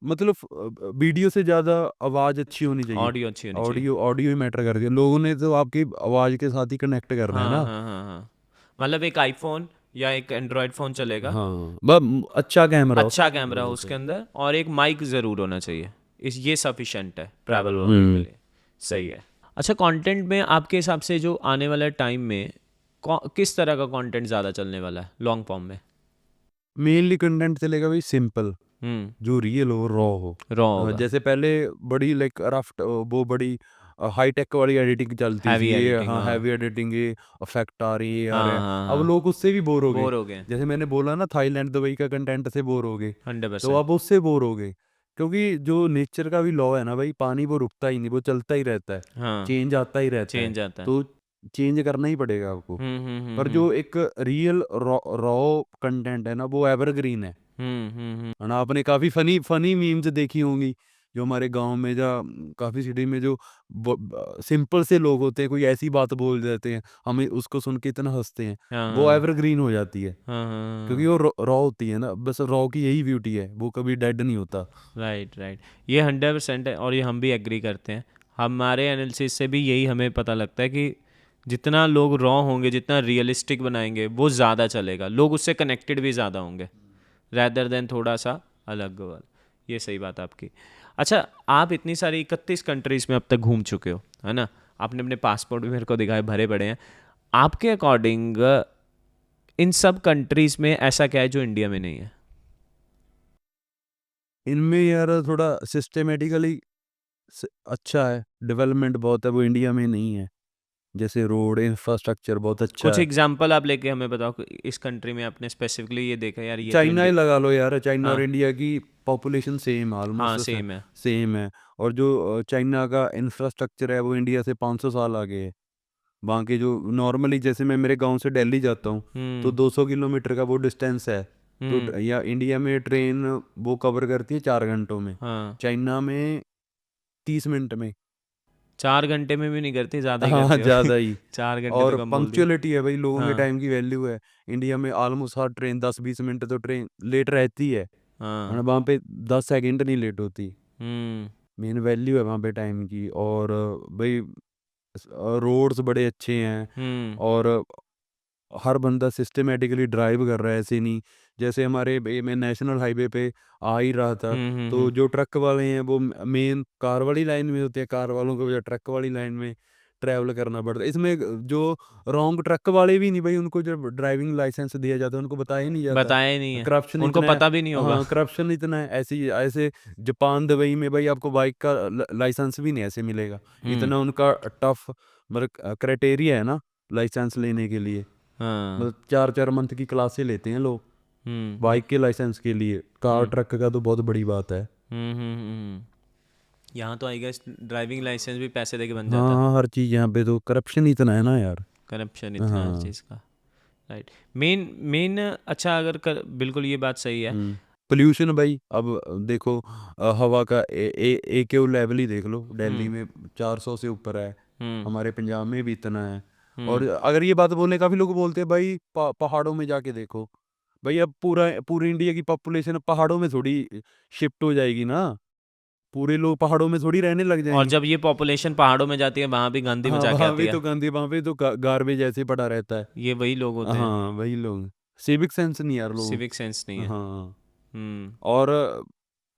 मतलब वीडियो से ज़्यादा आवाज़ अच्छी होनी चाहिए। ऑडियो अच्छी होनी चाहिए। ऑडियो ऑडियो ही मैटर करती है, लोगों ने तो आपकी आवाज़ के साथ ही कनेक्ट करना है हाँ ना। हाँ हाँ हाँ। मतलब एक आईफोन या एक एंड्रॉयड फ़ोन चलेगा, हाँ बस अच्छा कैमरा हो। अच्छा कैमरा हो वो उसके सही। अंदर, और एक माइक ज़रूर होना चाहिए। इस ये सफिशेंट है ट्रैवल व्लॉगिंग के हम्म। लिए। सही है। अच्छा, कंटेंट में आपके हिसाब से जो आने वाला टाइम में किस तरह का कंटेंट ज़्यादा चलने वाला है लॉन्ग फॉर्म में? मेनली कंटेंट चलेगा भाई सिंपल, हम्म। जो रियल हो, रॉ हो। रॉ होगा। जैसे पहले बड़ी लाइक रफ वो बड़ी हाई टेक वाली एडिटिंग चलती थी, हैवी ये एडिटिंग, हाँ हाँ। हैवी एडिटिंग, ये इफेक्ट आ रही है, ये आ रहा हाँ है। हाँ अब हाँ। लोग उससे भी बोर हो गए। बोर हो गए। जैसे मैंने बोला ना, थाईलैंड दुबई का कंटेंट से बोर हो गए, हंड्रेड तो परसेंट अब उससे बोर हो गए, क्योंकि जो नेचर का भी लॉ है ना भाई, पानी वो रुकता ही नहीं, वो चलता ही रहता है, हाँ। चेंज आता ही रहता है, चेंज आता है। तो चेंज करना ही पड़ेगा आपको। पर हम्म। जो एक रियल रॉ रॉ कंटेंट है ना, वो एवरग्रीन है। हम्म। है ना, आपने काफ़ी फनी फनी मीम्स देखी होंगी, जो हमारे गांव में या काफ़ी सिटी में जो सिंपल से लोग होते हैं, कोई ऐसी बात बोल देते हैं, हमें उसको सुन के इतना हंसते हैं, हाँ वो हाँ एवरग्रीन हो जाती है, हाँ क्योंकि हाँ। वो रॉ होती है ना, बस रॉ की यही ब्यूटी है, वो कभी डेड नहीं होता। Right right. ये 100% है, और ये हम भी एग्री करते हैं। हमारे एनालिसिस से भी यही हमें पता लगता है कि जितना लोग रॉ होंगे, जितना रियलिस्टिक बनाएंगे, वो ज़्यादा चलेगा, लोग उससे कनेक्टेड भी ज़्यादा होंगे, रैदर देन थोड़ा सा अलग वाला। ये सही बात आपकी। अच्छा, आप इतनी सारी 31 कंट्रीज़ में अब तक घूम चुके हो, है ना? आपने अपने पासपोर्ट भी मेरे को दिखाए, भरे पड़े हैं। आपके अकॉर्डिंग इन सब कंट्रीज़ में ऐसा क्या है जो इंडिया में नहीं है? इनमें यार थोड़ा सिस्टमेटिकली अच्छा है, डेवलपमेंट बहुत है, वो इंडिया में नहीं है। जैसे रोड इंफ्रास्ट्रक्चर बहुत अच्छा कुछ है। एग्जाम्पल आप लेके हमें बताओ कि इस कंट्री में आपने स्पेसिफिकली ये देखा यार, ये तो चाइना ही इंडिया। लगा लो यार, चाइना और हाँ इंडिया की पॉपुलेशन सेम है, हाँ, ऑलमोस्ट सेम है। सेम है। और जो चाइना का इंफ्रास्ट्रक्चर है, वो इंडिया से 500 साल आगे है। वहाँ के जो नॉर्मली, जैसे मैं मेरे गांव से दिल्ली जाता हूँ, तो हम्म 200 किलोमीटर का वो डिस्टेंस है, तो हम्म। या इंडिया में ट्रेन वो कवर करती है 4 घंटों में, हाँ, चाइना में 30 मिनट में। 4 घंटे में भी नहीं करती, ज़्यादा ही हाँ करती ज़्यादा होगी। ही। 4 घंटे तो और कम बोल दिया। पंक्चुअलिटी है भाई, लोगों के हाँ टाइम की वैल्यू है। इंडिया में ऑलमोस्ट हर ट्रेन 10-20 मिनट तो ट्रेन लेट रहती है, हाँ। और वहाँ पे 10 सेकंड नहीं लेट होती। हम्म मेन वैल्यू है वहाँ पे टाइम की। और भाई रोड्स बड़े अच्छे हैं, हम्म और हर बंदा सिस्टमेटिकली ड्राइव कर रहा है, ऐसे नहीं जैसे हमारे मैं नेशनल हाईवे पे आ ही रहा था, तो हम्म। जो ट्रक वाले हैं वो मेन कार वाली लाइन में होते हैं, कार वालों को जो ट्रक वाली लाइन में ट्रैवल करना पड़ता है। इसमें जो रॉन्ग ट्रक वाले भी नहीं भाई, उनको जब ड्राइविंग लाइसेंस दिया जाता है उनको बताया ही नहीं जाता। बताया ही नहीं है, करप्शन उनको इतना है। पता भी नहीं होगा। हाँ करप्शन इतना है, ऐसे ऐसे जापान दुबई में भाई आपको बाइक का लाइसेंस भी नहीं ऐसे मिलेगा, हम्म। इतना उनका टफ मतलब क्राइटेरिया है ना लाइसेंस लेने के लिए। हाँ। मतलब 4-4 मंथ की क्लासें लेते हैं लोग हम्म। बाइक के लाइसेंस के लिए, कार हम्म ट्रक का तो बहुत बड़ी बात है। हम्म। यहाँ तो आई गेस ड्राइविंग लाइसेंस भी पैसे दे के बन जाता है। हाँ हर चीज़ यहाँ पे तो करप्शन इतना है ना यार। करप्शन इतना है हर हाँ। चीज़ का। राइट। मेन मेन अच्छा, बिल्कुल ये बात सही है। पोल्यूशन भाई, अब देखो हवा का AQ लेवल ही देख लो, दिल्ली हम्म में 400 से ऊपर है, हम्म हमारे पंजाब में भी इतना है। और हम्म। अगर ये बात बोलने, काफ़ी लोग बोलते हैं भाई पहाड़ों में जाके देखो, भाई अब पूरी इंडिया की पॉपुलेशन पहाड़ों में थोड़ी शिफ्ट हो जाएगी ना, पूरे लोग पहाड़ों में थोड़ी रहने लग और जाएंगे। जब ये पॉपुलेशन पहाड़ों में जाती है, वहाँ भी गंदी हाँ मचा के वहाँ आती भी है। तो गंदी, वहाँ पे तो गार्बेज ऐसे पड़ा रहता है। ये वही लोग होते हैं। हाँ वही लोग, सिविक सेंस नहीं यार लोगों सिविक सेंस नहीं को। है। हाँ। हम्म और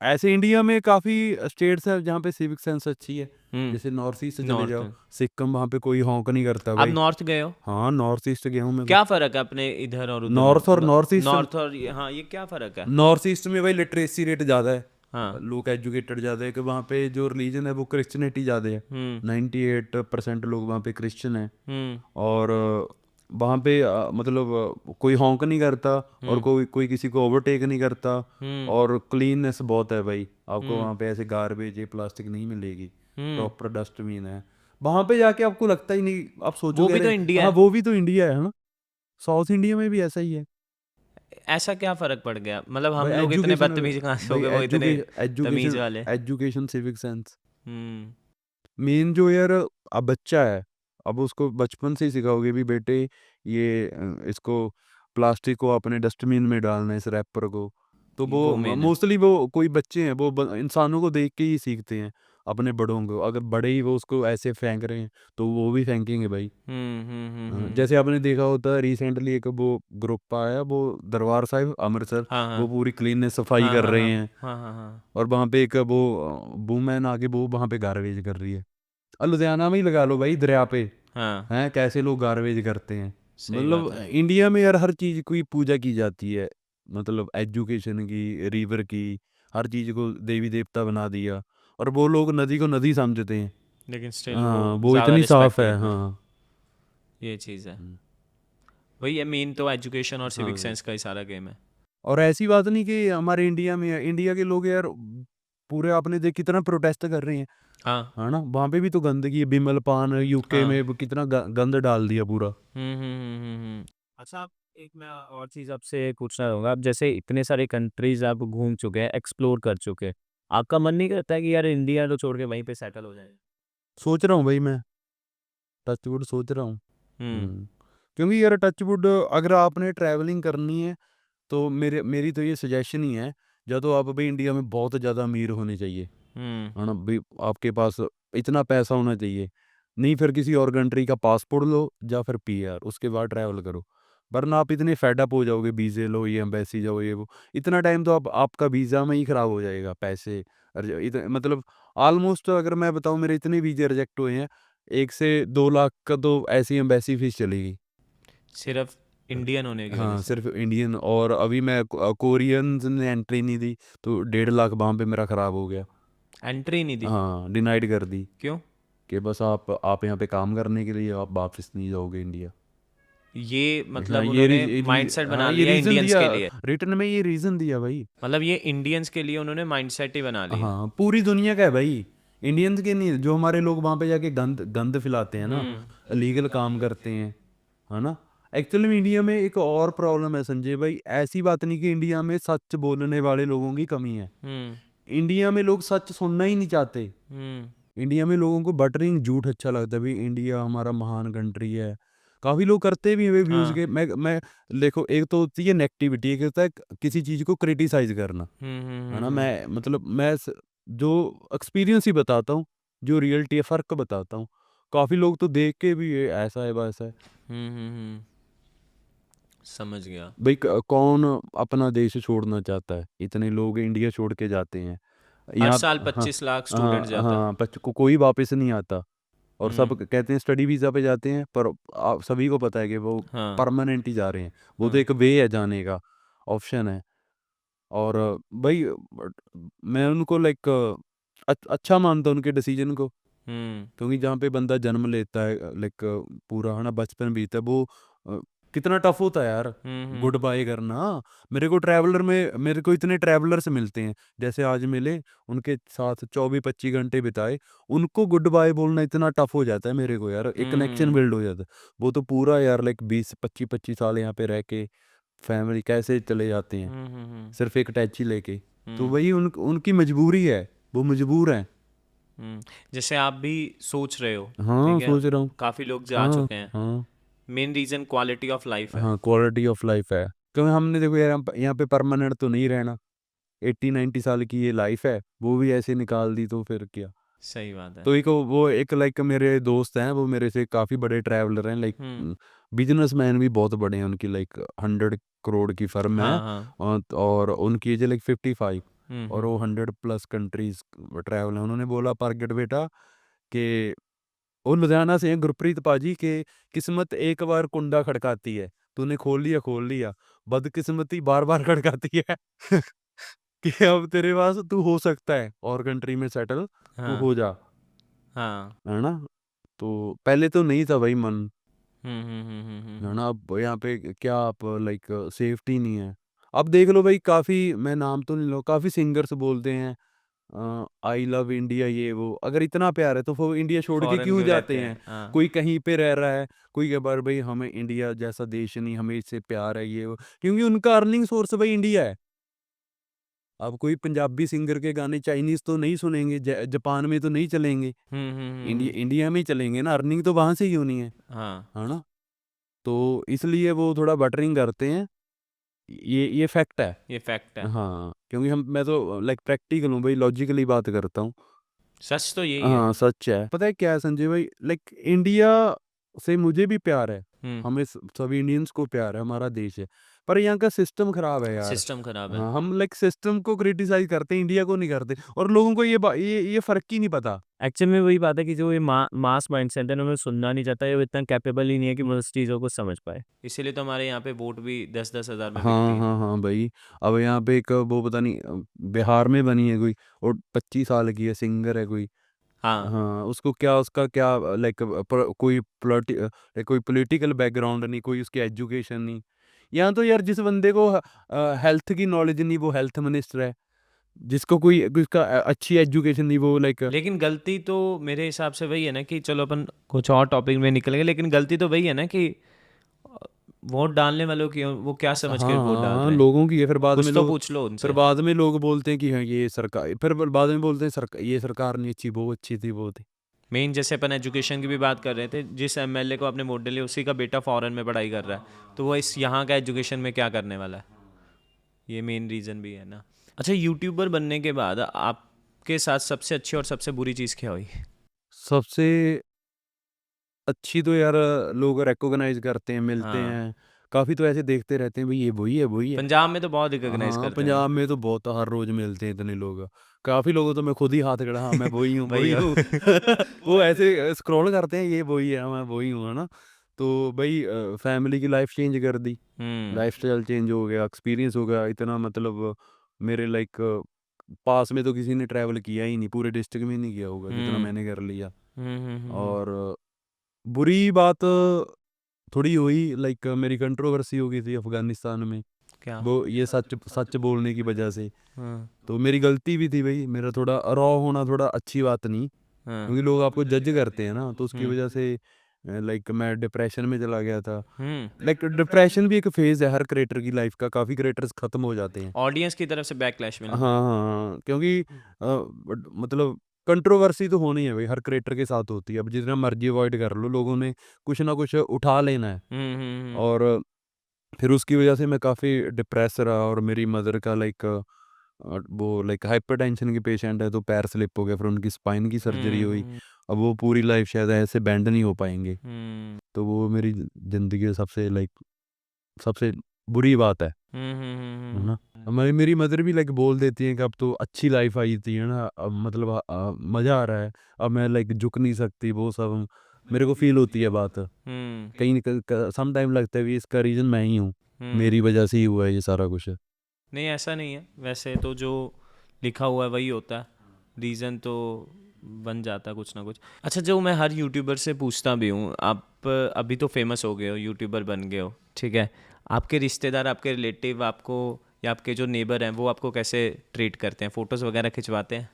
ऐसे इंडिया में काफ़ी स्टेट्स है जहाँ पे सिविक सेंस अच्छी है। जैसे नॉर्थ ईस्ट चले नॉर्थ। जाओ, सिक्किम, वहाँ पे कोई हॉन्क नहीं करता आप भाई। नॉर्थ गए हो? हाँ नॉर्थ ईस्ट गया हूँ मैं तो। क्या फ़र्क है अपने इधर और उधर में? नॉर्थ और नॉर्थ ईस्ट, नॉर्थ और हाँ, ये क्या फ़र्क है? नॉर्थ ईस्ट में भाई लिटरेसी रेट ज़्यादा है, हाँ। लोग एजुकेटेड ज़्यादा है, कि वहाँ पे जो रिलीजन है वो क्रिश्चियनिटी ज़्यादा है। हम्म 98% लोग वहाँ पे क्रिश्चियन हैं। हम्म और वहाँ पे मतलब कोई हॉन्क नहीं करता, और हम्म कोई कोई किसी को ओवरटेक नहीं करता। हम्म और क्लीननेस बहुत है भाई, आपको हम्म वहाँ पे ऐसे गार्बेज ये प्लास्टिक नहीं मिलेगी, हम्म प्रॉपर डस्टबिन है। वहां पे जाके आपको लगता ही नहीं, आप वो सोचोगे भी तो अरे इंडिया हाँ है। वो भी तो इंडिया है ना, साउथ इंडिया में भी ऐसा ही है ऐसा क्या फर्क पड़ गया, मतलब भाई। हम लोग इतने एजुकेशन, बदतमीज कहाँ से हो भाई गए, वो इतने तमीज एजुकेशन, वाले। एजुकेशन सिविक सेंस हम्म। मेन जो यार, अब बच्चा है, अब उसको बचपन से ही सिखाओगे भी बेटे ये इसको प्लास्टिक को अपने डस्टबिन में डालना है, इस रैपर को, तो वो वो मेन है। मोस्टली वो कोई बच्चे हैं वो इंसानों को देख के ही सीखते हैं, अपने बड़ों को। अगर बड़े ही वो उसको ऐसे फेंक रहे हैं तो वो भी फेंकेंगे भाई। हम्म। जैसे आपने देखा होता है रिसेंटली एक वो ग्रुप आया, वो दरबार साहिब अमृतसर, हाँ वो हाँ पूरी क्लीननेस सफाई हाँ कर हाँ रहे हाँ हैं, हाँ हाँ हाँ। और वहाँ पे एक वो वुमेन आके वो वहाँ पे गार्बेज कर रही है। लुधियाना में ही लगा लो भाई, दरिया पे हाँ हैं कैसे लोग गार्बेज करते हैं। सही बात मतलब है। इंडिया में यार हर चीज़ की पूजा की जाती है, मतलब एजुकेशन की, रिवर की, हर चीज़ को देवी देवता बना दिया, और वो लोग नदी को नदी समझते हैं। लेकिन स्टिल वो हाँ वो ज़्यादा इतनी साफ रिस्पेक्ट है। देते हैं। हाँ ये चीज़ है। हम्म, वही है, मेन तो एजुकेशन और सिविक हाँ। सेंस का ही सारा गेम है। और ऐसी बात नहीं कि हमारे इंडिया में है, इंडिया के लोग यार पूरे आपने देख कितना प्रोटेस्ट कर रहे हैं, हाँ है ना, वहाँ पे भी तो गंदगी है, बिमल पान यूके हाँ। में वो कितना गंद डाल दिया पूरा। अच्छा, आप एक मैं और चीज़ आपसे पूछना चाहूँगा, आप जैसे इतने सारे कंट्रीज आप घूम चुके हैं, एक्सप्लोर कर चुके हैं, आपका मन नहीं करता है कि यार इंडिया तो छोड़ के वहीं पे सेटल हो जाए? सोच रहा हूँ भाई मैं, टचवुड सोच रहा हूँ। हम्म। हम्म, क्योंकि यार टचवुड अगर आपने ट्रैवलिंग करनी है तो मेरी तो ये सजेशन ही है, या तो आप भाई इंडिया में बहुत ज़्यादा अमीर होने चाहिए, हम्म। है ना भाई, आपके पास इतना पैसा होना चाहिए, नहीं फिर किसी और कंट्री का पासपोर्ट लो या फिर पीआर, उसके बाद ट्रैवल करो। वरना आप इतने फेडअप हो जाओगे, वीज़े लो, ये एम्बेसी जाओ, ये वो, इतना टाइम तो आप आपका वीज़ा में ही ख़राब हो जाएगा, पैसे मतलब ऑलमोस्ट अगर मैं बताऊँ मेरे इतने वीज़े रिजेक्ट हुए हैं, 1 से 2 लाख का तो ऐसी एम्बेसी फीस चली गई। सिर्फ इंडियन होने की वजह हाँ से? सिर्फ इंडियन, और अभी मैं कोरियंस ने एंट्री नहीं दी तो 1.5 लाख वहाँ पे मेरा ख़राब हो गया। एंट्री नहीं दी? हाँ डिनाइड कर दी, क्यों? कि बस आप यहाँ पे काम करने के लिए आप वापस नहीं जाओगे इंडिया। ये हाँ मतलब उन्होंने माइंडसेट हाँ बना ये लिया रीज़न इंडियंस दिया, के लिए? रिटर्न में ये रीज़न दिया भाई। मतलब ये इंडियंस के लिए उन्होंने माइंडसेट ही बना लिया? हाँ पूरी दुनिया का है भाई, इंडियंस के नहीं, जो हमारे लोग वहाँ पे जाके गंद गंद फैलाते हैं ना, लीगल काम करते हैं, है ना। एक्चुअली में इंडिया में एक और प्रॉब्लम है संजय भाई, ऐसी बात नहीं कि इंडिया में सच बोलने वाले लोगों की कमी है, हम्म इंडिया में लोग सच सुनना ही नहीं चाहते। हम्म इंडिया में लोगों को बटरिंग झूठ अच्छा लगता है, भाई इंडिया हमारा महान कंट्री है, काफ़ी लोग करते भी हैं व्यूज़ हाँ। के। मैं देखो, एक तो होती है नेगेटिविटी, एक होता है किसी चीज़ को क्रिटिसाइज करना, है ना। मैं मतलब जो एक्सपीरियंस ही बताता हूँ, जो रियलिटी है फ़र्क बताता हूँ। काफ़ी लोग तो देख के भी ये ऐसा है वैसा है, समझ गया। भाई कौन अपना देश छोड़ना चाहता है, इतने लोग इंडिया छोड़ के जाते हैं हर यहाँ साल हाँ 25 लाख स्टूडेंट हाँ जाता है। हाँ, कोई वापस नहीं आता, और सब हम्म। कहते हैं स्टडी वीज़ा पे जाते हैं, पर आप सभी को पता है कि वो हाँ परमानेंट ही जा रहे हैं, वो तो हाँ। एक वे है जाने का, ऑप्शन है। और भाई मैं उनको लाइक अच्छा मानता हूँ उनके डिसीजन को, हम्म क्योंकि जहाँ पे बंदा जन्म लेता है लाइक पूरा है ना बचपन बीता है, वो अ, कितना टफ होता है यार, हम्म। गुड बाय करना। मेरे को इतने ट्रैवलर से मिलते हैं, जैसे आज मिले, उनके साथ 24-25 घंटे बिताए, उनको गुड बाय बोलना इतना टफ हो जाता है मेरे को यार, एक कनेक्शन हम्म बिल्ड हो जाता है। वो तो पूरा यार लाइक 20-25-25 साल यहाँ पे रह के फैमिली कैसे चले जाते हैं, हम्म। सिर्फ एक टैची लेके। तो हम्म। वही उनकी मजबूरी है, वो मजबूर हैं। जैसे आप भी सोच रहे हो, हाँ ठीक है, सोच रहा हूँ। काफ़ी लोग जा हाँ चुके हैं। हाँ main reason quality of life है। हाँ क्वालिटी ऑफ लाइफ है, क्योंकि हमने देखो यार यहाँ पे परमानेंट तो नहीं रहना, 80-90 साल की ये लाइफ है, वो भी ऐसे निकाल दी तो फिर क्या। सही बात है। तो एक वो एक लाइक मेरे दोस्त हैं, वो मेरे से काफ़ी बड़े ट्रैवलर हैं, लाइक हम्म। बिजनेसमैन भी बहुत बड़े हैं, उनकी लाइक 100 करोड़ की फर्म है, हाँ हाँ। और उनकी एज है लाइक 55, और हम्म। वो 100+ कंट्रीज ट्रैवल है। उन्होंने बोला प्रगट बेटा कि वो लुधियाना से हैं गुरप्रीत पाजी के, किस्मत एक बार कुंडा खड़काती है, तूने खोल लिया, बदकिस्मती बार बार खड़काती है। कि अब तेरे पास तू हो सकता है और कंट्री में सेटल, तू हाँ हो जा, हाँ। है ना। तो पहले तो नहीं था भाई मन, है हम्म। ना। अब यहाँ पे क्या आप लाइक सेफ्टी नहीं है। अब देख लो भाई, काफ़ी मैं नाम तो नहीं लो, काफ़ी सिंगर्स बोलते हैं आई लव इंडिया ये वो, अगर इतना प्यार है तो वो इंडिया छोड़ के फॉरेन क्यों क्यों जाते रहते हैं? हैं? हाँ। कोई कहीं पे रह रहा है, कोई कह बार भाई हमें इंडिया जैसा देश नहीं, हमें इससे प्यार है ये वो, क्योंकि उनका अर्निंग सोर्स भाई इंडिया है। अब कोई पंजाबी सिंगर के गाने चाइनीज तो नहीं सुनेंगे, जापान में तो नहीं चलेंगे, इंडिया हम्म। इंडिया में ही चलेंगे ना, अर्निंग तो वहां से ही होनी हाँ, है ना? तो इसलिए वो थोड़ा बटरिंग करते हैं, ये फैक्ट है। ये फैक्ट है। हाँ, क्योंकि हम मैं तो लाइक प्रैक्टिकल हूँ भाई, लॉजिकली बात करता हूँ। सच तो यही है। हाँ, सच है। पता है क्या है संजय भाई, लाइक इंडिया से मुझे भी प्यार है, हम्म। हमें सभी इंडियंस को प्यार है, हमारा देश है, पर यहाँ का सिस्टम खराब है यार। सिस्टम खराब है। हाँ, हम लाइक सिस्टम को क्रिटिसाइज करते हैं, इंडिया को नहीं करते, और लोगों को ये फर्क ही नहीं पता। एक्चुअल में वही बात है कि जो ये मास माइंडसेट है ना, उन्हें सुनना नहीं चाहता है, वो इतना कैपेबल ही नहीं है कि वो उस चीज़ों को समझ पाए। इसीलिए तो हमारे यहाँ पे वोट भी 10-10 हज़ार में बिकती हाँ है। हाँ हाँ भाई, अब यहाँ पे एक वो पता नहीं बिहार में बनी है कोई, और 25 साल की है, सिंगर है कोई। हाँ। हाँ, उसको क्या, उसका क्या लाइक कोई पॉलिटिकल बैकग्राउंड नहीं, कोई उसकी एजुकेशन नहीं। यहाँ तो यार जिस बंदे को हेल्थ की नॉलेज नहीं वो हेल्थ मिनिस्टर है, जिसको कोई उसका अच्छी एजुकेशन नहीं वो लाइक। लेकिन गलती तो मेरे हिसाब से वही है ना कि चलो अपन कुछ और टॉपिक में निकलेंगे, लेकिन गलती तो वही है ना कि वोट डालने वालों की वो क्या हाँ समझ के वोट डाल हाँ, रहे हैं। लोगों की है, कुछ तो पूछ लो फिर उनसे। बाद में लोग बोलते हैं कि हाँ ये सरकार, फिर बाद में बोलते हैं सरकार, ये सरकार नहीं अच्छी, वो अच्छी थी, वो थी। मेन जैसे अपन एजुकेशन की भी बात कर रहे थे, जिस एमएलए को आपने वोट डाली उसी का बेटा फॉरेन में पढ़ाई कर रहा है, तो वो इस यहाँ का एजुकेशन में क्या करने वाला है? ये मेन रीज़न भी है ना। अच्छा, यूट्यूबर बनने के बाद आपके साथ सबसे अच्छी और सबसे बुरी चीज़ क्या हुई? सबसे अच्छी तो यार लोग रिकॉग्नाइज करते हैं, मिलते हाँ, हैं, काफ़ी तो ऐसे देखते रहते हैं भाई ये वही है, वही है। पंजाब में तो बहुत रिकॉग्नाइज हाँ, करते हैं लोग। पंजाब में तो बहुत हर रोज़ मिलते हैं इतने लोग। काफ़ी लोगों तो मैं खुद ही हाथ खड़ा, हाँ मैं वही हूँ, वही वही हो। हूँ। वो ऐसे स्क्रॉल करते हैं, ये वही है, मैं वही हूँ, है ना? तो भाई फैमिली की लाइफ चेंज कर दी, हम्म। लाइफ़स्टाइल चेंज हो गया, एक्सपीरियंस हो गया इतना, मतलब मेरे लाइक पास में तो किसी ने ट्रैवल किया ही नहीं, पूरे डिस्ट्रिक्ट में नहीं किया होगा जितना हम्म। मैंने कर लिया। हम्म। और बुरी बात थोड़ी हुई, लाइक मेरी कंट्रोवर्सी हो गई थी अफ़गानिस्तान में, क्या? वो ये सच सच बोलने की वजह से। हाँ। तो मेरी गलती भी थी भाई, मेरा थोड़ा रॉ होना थोड़ा अच्छी बात नहीं, हाँ। क्योंकि लोग आपको जज करते हैं ना, तो उसकी हम्म। वजह से लाइक मैं डिप्रेशन में चला गया था। हम्म। लाइक डिप्रेशन भी एक फेज़ है हर क्रिएटर की लाइफ का, काफ़ी क्रिएटर्स ख़त्म हो जाते हैं। ऑडियंस की तरफ से बैकलैश हाँ, मिलना। हाँ, हाँ, क्योंकि मतलब कंट्रोवर्सी तो होनी है भाई, हर क्रिएटर के साथ होती है, अब जितना मर्ज़ी अवॉइड कर लो, लोगों ने कुछ ना कुछ उठा लेना है। हम्म। और फिर उसकी वजह से मैं काफ़ी डिप्रेस रहा, और मेरी मदर का लाइक वो लाइक हाइपरटेंशन की पेशेंट है, तो पैर स्लिप हो गया, फिर उनकी स्पाइन की सर्जरी हुई। हम्म। अब वो पूरी लाइफ शायद ऐसे बेंड नहीं हो पाएंगे, हम्म। तो वो मेरी ज़िंदगी की सबसे लाइक सबसे बुरी बात है ना? अब मेरी मदर भी लाइक बोल देती हैं कि अब तो अच्छी लाइफ आई थी, है ना? अब मतलब मज़ा आ रहा है, अब मैं लाइक झुक नहीं सकती, वो सब मेरे को फ़ील होती है बात। हम्म। कहीं न सम टाइम लगता है भी इसका रीज़न मैं ही हूँ, हम्म। मेरी वजह से ही हुआ है ये सारा कुछ। नहीं, ऐसा नहीं है, वैसे तो जो लिखा हुआ है वही होता है, रीज़न तो बन जाता है कुछ ना कुछ। अच्छा, जो मैं हर यूट्यूबर से पूछता भी हूँ, आप अभी तो फेमस हो गए हो, यूट्यूबर बन गए हो, ठीक है, आपके रिश्तेदार, आपके रिलेटिव आपको, या आपके जो नेबर हैं वो आपको कैसे ट्रीट करते हैं? फ़ोटोज़ वगैरह खिंचवाते हैं?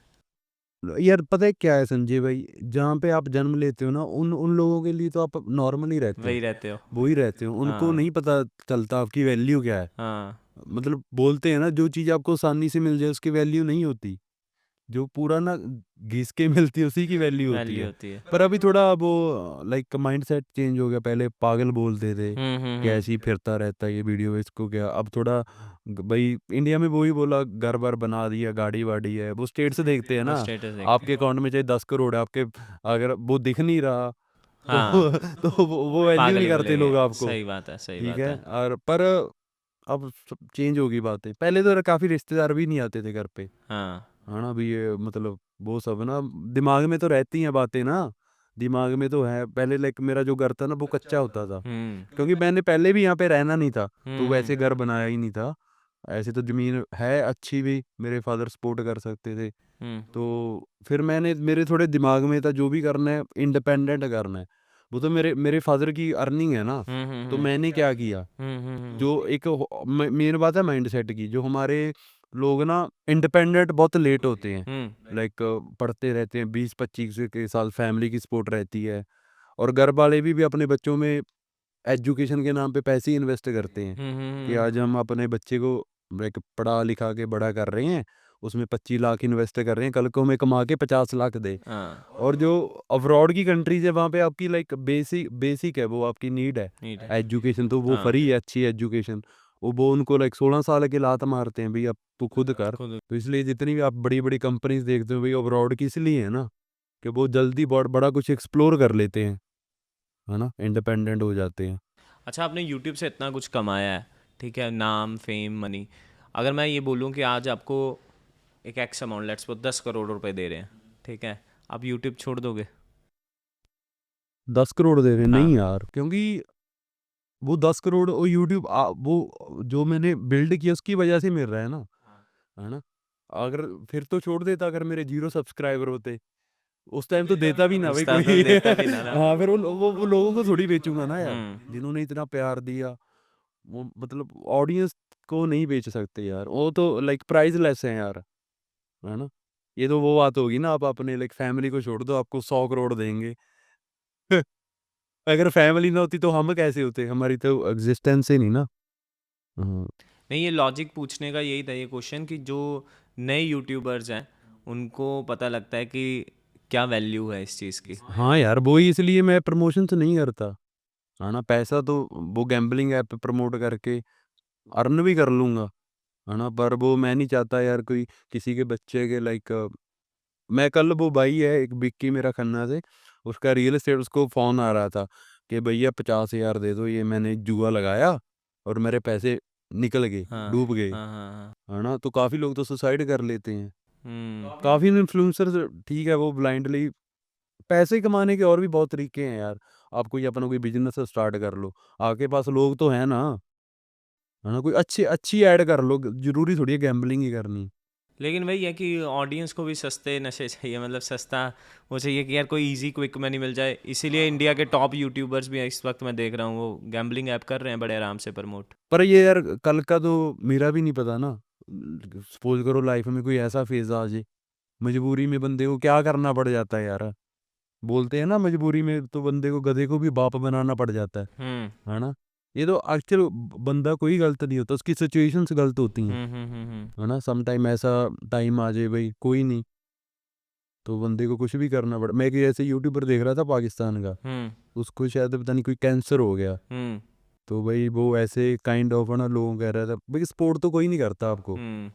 यार पता है क्या है संजय भाई, जहाँ पे आप जन्म लेते हो ना, उन उन लोगों के लिए तो आप नॉर्मल ही रहते हो, वही रहते हो। वो ही रहते हो, उनको हाँ। नहीं पता चलता आपकी वैल्यू क्या है। हाँ। मतलब बोलते हैं ना, जो चीज़ आपको आसानी से मिल जाए उसकी वैल्यू नहीं होती, जो पूरा ना घिस के मिलती है उसी की वैल्यू होती वैल्यू है। होती है। पर अभी थोड़ा वो लाइक माइंडसेट चेंज हो गया, पहले पागल बोलते थे कि ऐसे ही फिरता रहता है ये वीडियो, इसको क्या, अब थोड़ा भाई इंडिया में वही बोला, घर बार बना दिया, गाड़ी वाड़ी है, वो स्टेट से देखते हैं वो ना, स्टेटस देखते आपके हैं। अकाउंट में चाहे 10 करोड़ है, आपके अगर वो दिख नहीं रहा तो हाँ। तो वो वैल्यू पागल नहीं ही करते बोलेंगे। लोग आपको। सही बात है, सही ठीक बात है, है। और पर अब सब चेंज होगी बातें, पहले तो काफ़ी रिश्तेदार भी नहीं आते थे घर पे, हाँ। है ना? अभी ये मतलब वो सब ना दिमाग में तो रहती हैं बातें ना, दिमाग में तो है। पहले लाइक मेरा जो घर था ना वो कच्चा होता था, क्योंकि मैंने पहले भी यहाँ पे रहना नहीं था, तो वैसे घर बनाया ही नहीं था। ऐसे तो ज़मीन है अच्छी भी, मेरे फादर सपोर्ट कर सकते थे, हम्म। तो फिर मैंने मेरे थोड़े दिमाग में था जो भी करना है इंडिपेंडेंट करना है। वो तो मेरे मेरे फादर की अर्निंग है ना, तो मैंने क्या किया, जो एक मेन बात है माइंडसेट की, जो हमारे लोग ना इंडिपेंडेंट बहुत लेट होते हैं, हम्म लाइक पढ़ते रहते हैं 20-25 के साल, फैमिली की सपोर्ट रहती है, और घर वाले भी अपने बच्चों में एजुकेशन के नाम पे पैसे ही इन्वेस्ट करते हैं कि आज हम अपने बच्चे को लाइक पढ़ा लिखा के बड़ा कर रहे हैं, उसमें 25 लाख इन्वेस्ट कर रहे हैं, कल को हमें कमा के 50 लाख दे। हाँ और जो अब्रॉड की कंट्रीज है वहाँ पे आपकी लाइक बेसिक है, वो आपकी नीड है नीड है एजुकेशन, तो वो हाँ फ्री है, अच्छी एजुकेशन। वो उनको लाइक 16 साल के लात मारते हैं भाई अब तू खुद कर। खुद तो इसलिए जितनी भी आप बड़ी बड़ी कंपनीज देखते हो भाई अब्रॉड की इसलिए है ना, कि वो जल्दी बहुत बड़ा कुछ एक्सप्लोर कर लेते हैं, है ना, इंडिपेंडेंट हो जाते हैं। अच्छा आपने यूट्यूब से इतना कुछ कमाया है, ठीक है, नाम फेम मनी, अगर मैं ये बोलूँ कि आज आपको एक x amount let's suppose 10 crore रुपए दे रहे हैं, ठीक है, आप यूट्यूब छोड़ दोगे? 10 करोड़ दे रहे हैं? हाँ नहीं यार, क्योंकि वो 10 करोड़ वो यूट्यूब वो जो मैंने बिल्ड किया उसकी वजह से मिल रहा है ना, है ना। अगर फिर तो छोड़ देता, अगर मेरे 0 सब्सक्राइबर होते उस टाइम, तो देता भी ना भाई उस टाइम तो कोई। देता भी ना ना हाँ, फिर वो लोगों को थोड़ी बेचूंगा ना यार, हम्म जिन्होंने इतना प्यार दिया। वो मतलब ऑडियंस को नहीं बेच सकते यार, वो तो लाइक प्राइसलेस है यार, है ना। ये तो वो बात होगी ना, आप अपने लाइक फैमिली को छोड़ दो, आपको 100 करोड़ देंगे। अगर फैमिली ना होती तो हम कैसे होते, हमारी तो एग्जिस्टेंस ही नहीं ना। हाँ। नहीं, ये लॉजिक पूछने का यही था ये क्वेश्चन कि जो नए यूट्यूबर्स हैं उनको पता लगता है कि क्या वैल्यू है इस चीज़ की। हाँ यार, वो ही इसलिए मैं प्रमोशन से नहीं करता, है ना। पैसा तो वो गैम्बलिंग ऐप पे प्रमोट करके अर्न भी कर लूंगा, है ना, पर वो मैं नहीं चाहता यार कोई किसी के बच्चे के लाइक। मैं कल, वो भाई है एक बिक्की मेरा खन्ना से, उसका रियल एस्टेट, उसको फ़ोन आ रहा था कि भैया 50,000 दे दो, ये मैंने जुआ लगाया और मेरे पैसे निकल गए, हाँ डूब गए, हाँ हाँ हाँ है ना। तो काफ़ी लोग तो सुसाइड कर लेते हैं, हम्म काफ़ी इन्फ्लुएंसर्स, ठीक है, वो ब्लाइंडली पैसे कमाने के और भी बहुत तरीके हैं यार। आप कोई अपना कोई बिजनेस स्टार्ट कर लो, आपके पास लोग तो हैं ना, है ना, कोई अच्छी अच्छी ऐड कर लो, जरूरी थोड़ी है गैम्बलिंग ही करनी। लेकिन वही है कि ऑडियंस को भी सस्ते नशे चाहिए, मतलब सस्ता वो चाहिए कि यार कोई इजी क्विक मनी मिल जाए, इसीलिए इंडिया के टॉप यूट्यूबर्स भी इस वक्त मैं देख रहा हूँ वो गैम्बलिंग ऐप कर रहे हैं बड़े आराम से प्रमोट। पर ये यार कल का तो मेरा भी नहीं पता ना, सपोज करो लाइफ में कोई ऐसा फेज आ जाए, मजबूरी में बंदे को क्या करना पड़ जाता है यार। बोलते हैं ना, मजबूरी में तो बंदे को गधे को भी बाप बनाना पड़ जाता है ना। ये तो एक्चुअल बंदा कोई गलत नहीं होता, उसकी सिचुएशंस गलत होती हैं, हम्म। है ना। सम टाइम ऐसा टाइम आ जाए भाई कोई नहीं, तो बंदे को कुछ भी करना पड़ा। मैं कि ऐसे यूट्यूबर देख रहा था पाकिस्तान का, हम्म उसको शायद पता नहीं कोई कैंसर हो गया, हम्म तो भाई वो ऐसे काइंड ऑफ ना लोगों कह रहा था भाई सपोर्ट तो कोई नहीं करता आपको, हम्म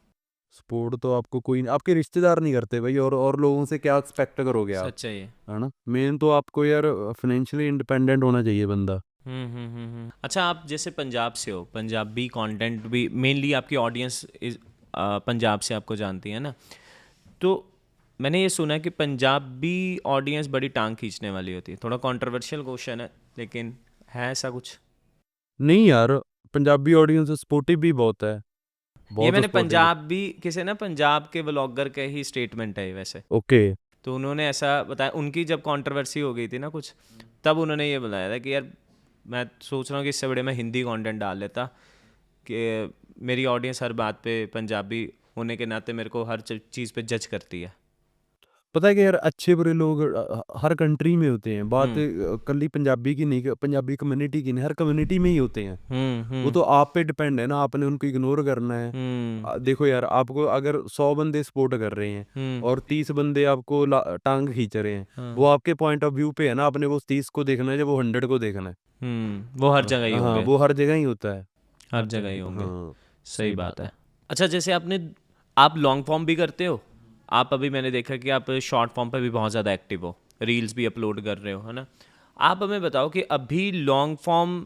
सपोर्ट तो आपको कोई नहीं, आपके रिश्तेदार नहीं करते भाई, और लोगों से क्या एक्सपेक्ट करोगे आप, सच है ये। है ना। मेन तो आपको यार फाइनेंशियली इंडिपेंडेंट होना चाहिए बंदा। अच्छा आप जैसे पंजाब से हो, पंजाबी कंटेंट भी मेनली आपकी ऑडियंस इस पंजाब से आपको जानती है ना, तो मैंने ये सुना है कि पंजाबी ऑडियंस बड़ी टांग खींचने वाली होती है, थोड़ा कंट्रोवर्शियल क्वेश्चन है लेकिन है ऐसा कुछ? नहीं यार, पंजाबी ऑडियंस सपोर्टिव भी बहुत है, ये बहुत मैंने सपोर्टिव। पंजाबी किसी ना पंजाब के व्लॉगर के ही स्टेटमेंट है ये वैसे, ओके। तो उन्होंने ऐसा बताया, उनकी जब कंट्रोवर्सी हो गई थी ना कुछ, तब उन्होंने ये बताया था कि यार मैं सोच रहा हूँ कि इससे बड़े मैं हिंदी कंटेंट डाल लेता, कि मेरी ऑडियंस हर बात पे पंजाबी होने के नाते मेरे को हर चीज़ पे जज करती है। पता है कि यार अच्छे बुरे लोग हर कंट्री में होते हैं, बात हम्म कली पंजाबी की नहीं, पंजाबी कम्युनिटी की नहीं, हर कम्युनिटी में ही होते हैं। वो हम्म तो आप पे डिपेंड है ना, आपने उनको इग्नोर करना है। हम्म देखो यार, आपको अगर 100 बंदे सपोर्ट कर रहे हैं हम्म और 30 बंदे आपको टांग खींच रहे हैं, वो हाँ आपके पॉइंट ऑफ व्यू पे है ना, आपने वो 30 को देखना है या वो 100 को देखना है। वो हर हाँ जगह ही हाँ, होंगे। वो हर जगह ही होता है। हर जगह ही होंगे। हाँ, सही सही बात बात है। है। अच्छा जैसे आप लॉन्ग फॉर्म भी करते हो, आप अभी मैंने देखा कि आप शॉर्ट फॉर्म पे भी बहुत ज़्यादा एक्टिव हो, रील्स भी अपलोड कर रहे हो, है ना? आप हमें बताओ कि अभी लॉन्ग फॉर्म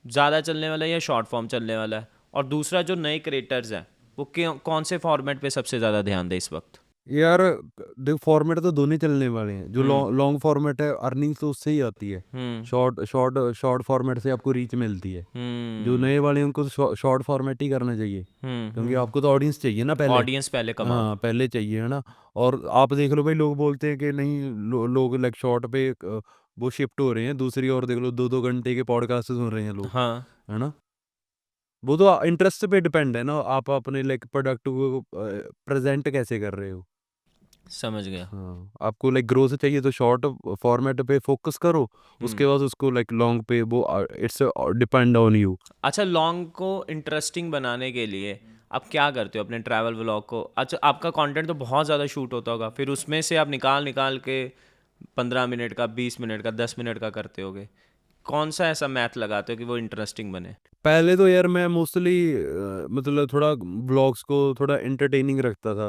ज़्यादा चलने वाला है या शॉर्ट फॉर्म चलने वाला है, और दूसरा जो नए क्रिएटर्स हैं वो कौन से फॉर्मेट पे सबसे ज़्यादा ध्यान दें इस वक्त? यार देखो, फॉर्मेट तो दोनों चलने वाले हैं। जो हम्म लॉन्ग फॉर्मेट है, अर्निंग्स तो उससे ही आती है। हम्म शॉर्ट शॉर्ट शॉर्ट फॉर्मेट से आपको रीच मिलती है। जो हम्म नए वाले हैं उनको तो शॉर्ट फॉर्मेट ही करना चाहिए, क्योंकि हम्म। आपको तो ऑडियंस चाहिए ना पहले। ऑडियंस पहले कमाओ। हाँ, पहले चाहिए, है ना। और आप देख लो भाई, लोग बोलते हैं कि नहीं, लोग लाइक शॉर्ट पे वो शिफ्ट हो रहे हैं दूसरी, और देख लो 2-2 घंटे के पॉडकास्ट सुन रहे हैं लोग, हाँ है ना। वो तो इंटरेस्ट पे डिपेंड है ना, आप अपने लाइक प्रोडक्ट को प्रेजेंट कैसे कर रहे हो। समझ गया। हाँ, आपको लाइक ग्रोथ चाहिए तो शॉर्ट फॉर्मेट पे फोकस करो, उसके बाद उसको लाइक लॉन्ग पे वो इट्स डिपेंड ऑन यू। अच्छा, लॉन्ग को इंटरेस्टिंग बनाने के लिए आप क्या करते हो अपने ट्रैवल व्लॉग को? अच्छा, आपका कंटेंट तो बहुत ज़्यादा शूट होता होगा, फिर उसमें से आप निकाल निकाल के 15 मिनट का, 20 मिनट का, 10 मिनट का करते होगे। कौन सा ऐसा मैथ लगाते हो कि वो इंटरेस्टिंग बने? पहले तो यार मैं मोस्टली मतलब थोड़ा ब्लॉग्स को थोड़ा एंटरटेनिंग रखता था।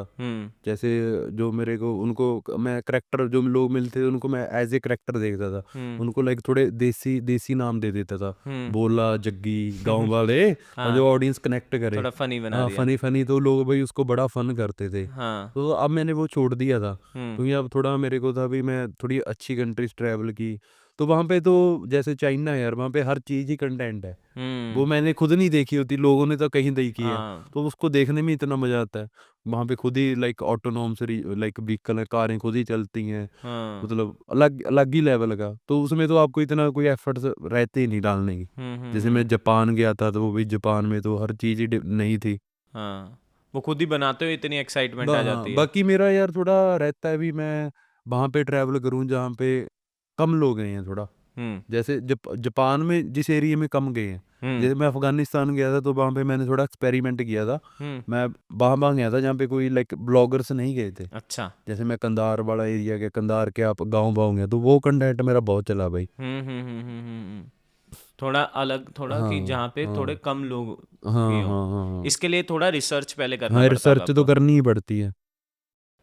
जैसे जो मेरे को उनको मैं करेक्टर जो लोग मिलते थे उनको मैं एज ए करेक्टर देखता था, उनको लाइक थोड़े देसी देसी नाम दे देता था, बोला, जग्गी, गांव वाले, और जो हाँ, ऑडियंस कनेक्ट करे। थोड़ा फनी बना हाँ, दिया। फनी फनी तो लोग भाई उसको बड़ा फन करते थे। हाँ। तो अब मैंने वो छोड़ दिया था, हम्म। क्योंकि अब थोड़ा मेरे को था भी मैं थोड़ी अच्छी कंट्रीज ट्रैवल की, तो वहाँ पे तो जैसे चाइना है यार, वहाँ पे हर चीज़ ही कंटेंट है। वो मैंने खुद नहीं देखी होती, लोगों ने तो कहीं देखी है, हाँ। तो उसको देखने में इतना मजा आता है। वहाँ पे खुद ही लाइक ऑटोनॉम से लाइक व्हीकल कारें खुद ही चलती हैं, हाँ। मतलब अलग अलग ही लेवल का, तो उसमें तो आपको इतना कोई एफर्ट्स रहते ही नहीं डालने की। जैसे मैं जापान गया था, तो वो भी जापान में तो हर चीज़ ही नहीं थी। हाँ, वो खुद ही बनाते हो, इतनी एक्साइटमेंट आ हाँ, जाती है। बाकी मेरा यार थोड़ा रहता है भी मैं वहाँ पे ट्रैवल करूँ जहाँ पे कम लोग हैं थोड़ा। हम्म। जैसे जापान में जिस एरिया में कम गए हैं, हम्म। जैसे मैं अफगानिस्तान गया था तो वहाँ पे मैंने थोड़ा एक्सपेरिमेंट किया था। हम्म। मैं वहाँ वहाँ गया था जहाँ पे कोई लाइक ब्लॉगर्स नहीं गए थे। अच्छा। जैसे मैं कंधार वाला एरिया के, कंधार के आप गाँव गाँव गया, तो वो कंटेंट मेरा बहुत चला भाई। थोड़ा अलग, थोड़ा हाँ कि जहाँ पे थोड़े हाँ कम लोग भी हाँ हों। हाँ हाँ हाँ इसके लिए थोड़ा रिसर्च पहले करना हाँ, पड़ता होगा रिसर्च तो आपको। करनी ही पड़ती है।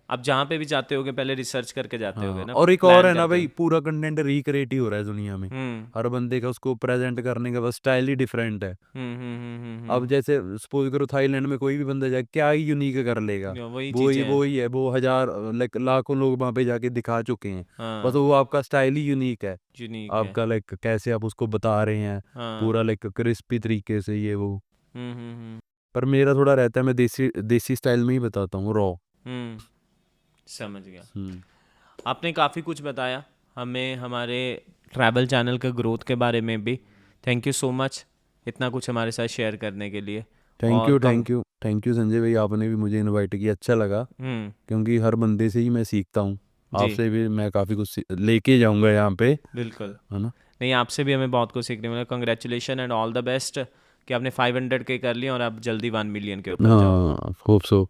आप जहाँ पे भी जाते होगे पहले रिसर्च करके जाते होगे हाँ, ना, और एक और प्लान है ना करते भाई, हो। पूरा कंटेंट रिक्रिएट ही हो रहा है दुनिया में। हम्म। हर बंदे का उसको प्रेजेंट करने का बस स्टाइल ही डिफरेंट है। अब हम्म। जैसे सपोज करो थाईलैंड में कोई भी बंदा जाए, क्या ही यूनिक कर लेगा। वही वो चीज़ें हैं। ही है, वो हजार लाइक लाखों लोग वहां पे जाके दिखा चुके हैं। बस हाँ। वो आपका स्टाइल ही यूनिक है, यूनिक है। आपका लाइक कैसे आप उसको बता रहे हैं, हाँ। पूरा लाइक क्रिस्पी तरीके से ये वो। हम्म। पर मेरा थोड़ा रहता है, मैं देसी देसी स्टाइल में ही बताता हूँ, रॉ। हम्म। समझ गया। हम्म। आपने काफ़ी कुछ बताया हमें हमारे ट्रैवल चैनल के ग्रोथ के बारे में भी। थैंक यू सो मच इतना कुछ हमारे साथ शेयर करने के लिए। थैंक और you thank you thank you Sanjay भाई, आपने भी मुझे इनवाइट किया, अच्छा लगा, क्योंकि हर बंदे से ही मैं सीखता हूँ। जी। आपसे भी मैं काफ़ी कुछ लेके जाऊंगा यहाँ पे, बिल्कुल। है ना। नहीं, आपसे भी हमें बहुत कुछ सीखने मिला। Congratulation and all the best कि आपने 500K कर लिया और आप जल्दी 1 मिलियन के ऊपर जाओ। हाँ, होप सो।